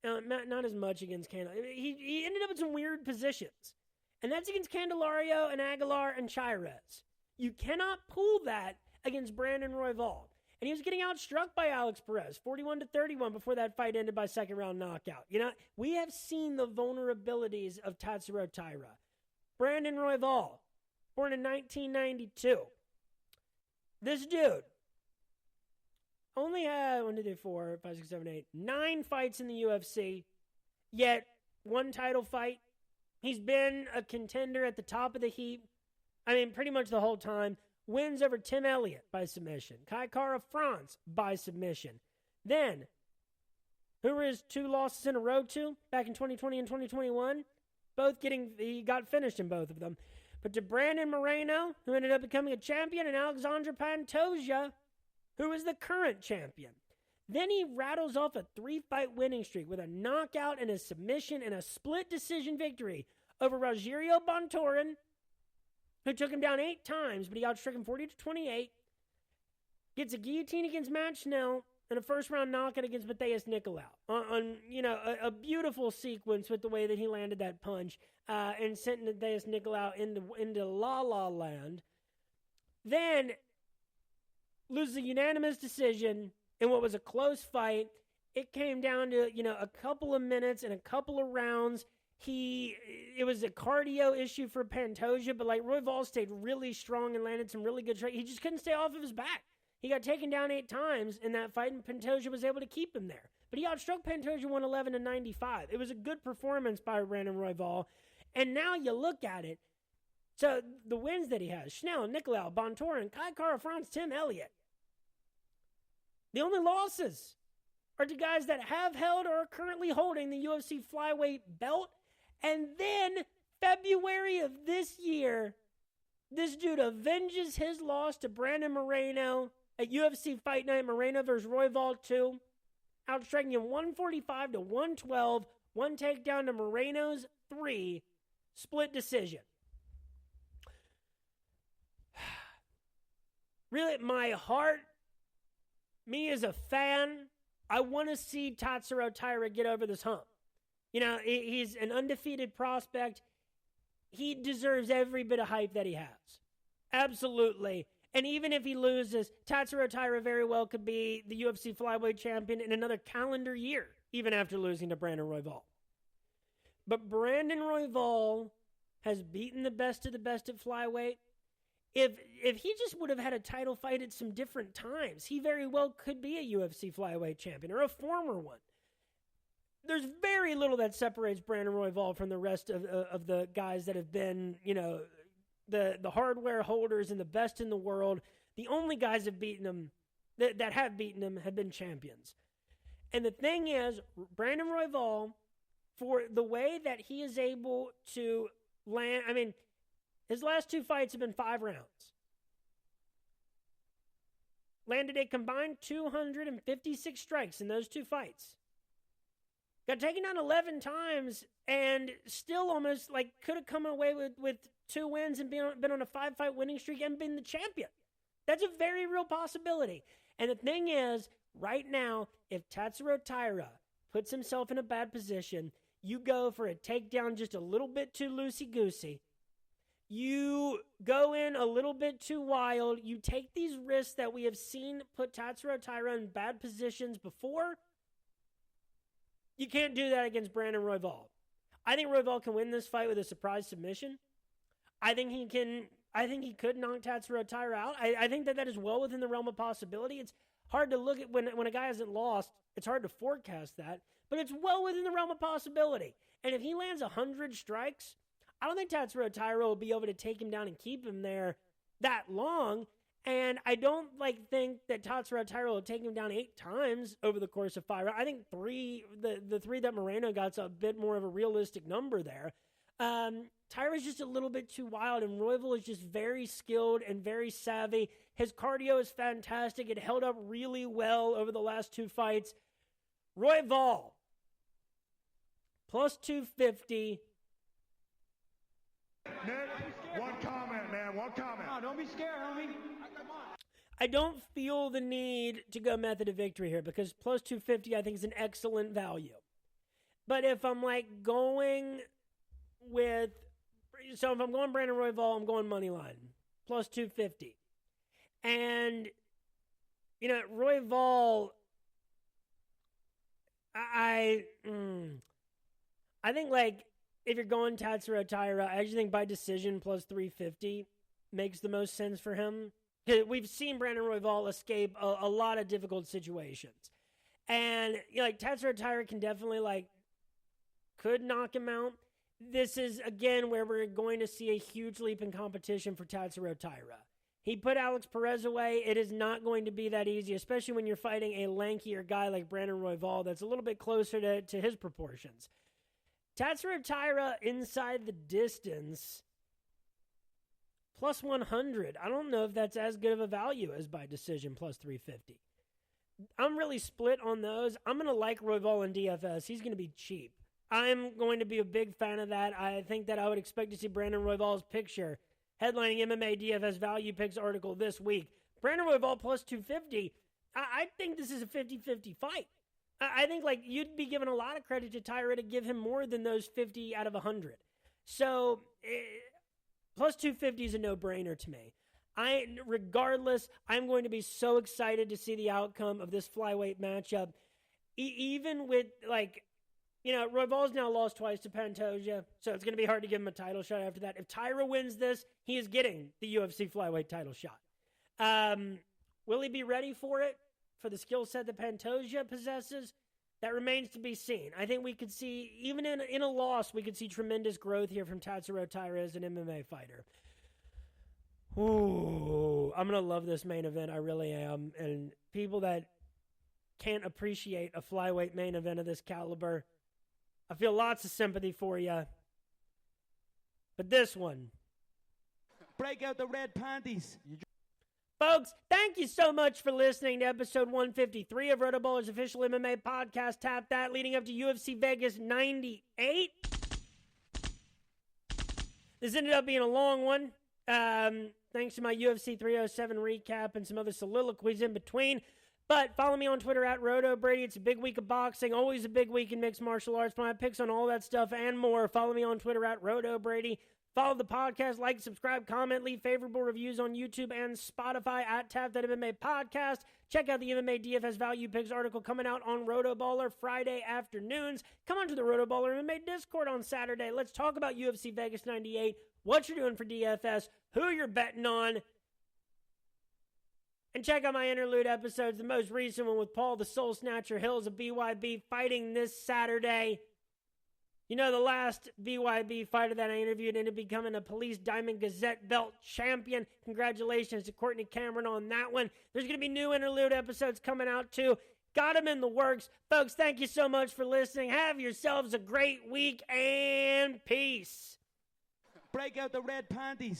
not as much against Candelario. He ended up in some weird positions. And that's against Candelario and Aguilar and Chairez. You cannot pull that against Brandon Royval. And he was getting outstruck by Alex Perez, 41-31 before that fight ended by second round knockout. We have seen the vulnerabilities of Tatsuro Taira. Brandon Royval, born in 1992. This dude only had 9 fights in the UFC, yet 1 title fight. He's been a contender at the top of the heap. Pretty much the whole time. Wins over Tim Elliott by submission. Kai Kara France by submission. Then, who were his 2 losses in a row to back in 2020 and 2021? He got finished in both of them. But to Brandon Moreno, who ended up becoming a champion, and Alexandre Pantoja, who is the current champion. Then he rattles off a 3-fight winning streak with a knockout and a submission and a split decision victory over Rogerio Bontorin, who took him down 8 times, but he outstruck him 40-28. Gets a guillotine against Matt Schnell and a first-round knockout against Matheus Nicolau. A beautiful sequence with the way that he landed that punch and sent Matheus Nicolau into La La Land. Then loses a unanimous decision in what was a close fight. It came down to, a couple of minutes and a couple of rounds. It was a cardio issue for Pantoja, but Royval stayed really strong and landed some really good strikes. He just couldn't stay off of his back. He got taken down 8 times in that fight, and Pantoja was able to keep him there. But he outstruck Pantoja 111-95. It was a good performance by Brandon Royval. And now you look at it, So the wins that he has, Schnell, Nicolau, Bontorin, Kai Kara-France, Tim Elliott. The only losses are to guys that have held or are currently holding the UFC flyweight belt. And then February of this year, this dude avenges his loss to Brandon Moreno at UFC Fight Night, Moreno versus Royval 2, outstriking him 145 to 112, one takedown to Moreno's 3, split decision. Really, my heart, me as a fan, I want to see Tatsuro Taira get over this hump. You know, he's an undefeated prospect. He deserves every bit of hype that he has. Absolutely. And even if he loses, Tatsuro Taira very well could be the UFC flyweight champion in another calendar year, even after losing to Brandon Royval. But Brandon Royval has beaten the best of the best at flyweight. If he just would have had a title fight at some different times, he very well could be a UFC flyweight champion or a former one. There's very little that separates Brandon Royval from the rest of the guys that have been, you know, the hardware holders and the best in the world. The only guys have beaten him that have beaten him have been champions. And the thing is, Brandon Royval, for the way that he is able to land, I mean, his last 2 fights have been 5 rounds. Landed a combined 256 strikes in those 2 fights. Got taken down 11 times and still almost like could have come away with 2 wins and been on a 5-fight winning streak and been the champion. That's a very real possibility. And the thing is, right now, if Tatsuro Taira puts himself in a bad position, you go for a takedown just a little bit too loosey-goosey. You go in a little bit too wild. You take these risks that we have seen put Tatsuro Taira in bad positions before. You can't do that against Brandon Royval. I think Royval can win this fight with a surprise submission. I think he could knock Tatsuro Taira out. I think that is well within the realm of possibility. It's hard to look at when a guy hasn't lost. It's hard to forecast that. But it's well within the realm of possibility. And if he lands 100 strikes, I don't think Tatsuro Taira will be able to take him down and keep him there that long. And I don't think that Tatsuro Taira will take him down 8 times over the course of 5 rounds. I think 3, the 3 that Moreno got's a bit more of a realistic number there. Taira's just a little bit too wild, and Royval is just very skilled and very savvy. His cardio is fantastic. It held up really well over the last 2 fights. Royval, plus 250. Nick, one comment, man. One comment. Oh, don't be scared, homie. I don't feel the need to go method of victory here because plus 250 I think is an excellent value. But if I'm going with, so if I'm going Brandon Royval, I'm going money line, plus 250. And, you know, Royval, I think if you're going Tatsuro Taira, I actually think by decision plus 350 makes the most sense for him. We've seen Brandon Royval escape a lot of difficult situations. And, you know, Tatsuro Taira can definitely, could knock him out. This is, again, where we're going to see a huge leap in competition for Tatsuro Taira. He put Alex Perez away. It is not going to be that easy, especially when you're fighting a lankier guy like Brandon Royval that's a little bit closer to his proportions. Tatsuro Taira inside the distance, plus 100. I don't know if that's as good of a value as by decision, plus 350. I'm really split on those. I'm going to like Royval in DFS. He's going to be cheap. I'm going to be a big fan of that. I think that I would expect to see Brandon Royval's picture headlining MMA DFS Value Picks article this week. Brandon Royval plus 250. I think this is a 50-50 fight. I think you'd be giving a lot of credit to Taira to give him more than those 50 out of 100. So plus 250 is a no-brainer to me. Regardless, I'm going to be so excited to see the outcome of this flyweight matchup. Even with Royval's now lost twice to Pantoja, so it's going to be hard to give him a title shot after that. If Taira wins this, he is getting the UFC flyweight title shot. Will he be ready for it? For the skill set that Pantoja possesses? That remains to be seen. I think we could see, even in a loss, we could see tremendous growth here from Tatsuro Taira as an MMA fighter. Ooh, I'm going to love this main event. I really am. And people that can't appreciate a flyweight main event of this caliber, I feel lots of sympathy for you. But this one. Break out the red panties. Folks, thank you so much for listening to episode 153 of RotoBallers' official MMA podcast, Tap That, leading up to UFC Vegas 98. This ended up being a long one, thanks to my UFC 307 recap and some other soliloquies in between. But follow me on Twitter at RotoBrady. It's a big week of boxing, always a big week in mixed martial arts. My picks on all that stuff and more. Follow me on Twitter at RotoBrady. Follow the podcast, like, subscribe, comment, leave favorable reviews on YouTube and Spotify at Tap That MMA Podcast. Check out the MMA DFS Value Picks article coming out on RotoBaller Friday afternoons. Come on to the RotoBaller MMA Discord on Saturday. Let's talk about UFC Vegas 98, what you're doing for DFS, who you're betting on. And check out my interlude episodes, the most recent one with Paul the Soul Snatcher Hills of BYB fighting this Saturday. You know, the last BYB fighter that I interviewed ended up becoming a Police Diamond Gazette belt champion. Congratulations to Courtney Cameron on that one. There's going to be new interlude episodes coming out too. Got them in the works. Folks, thank you so much for listening. Have yourselves a great week and peace. Break out the red panties.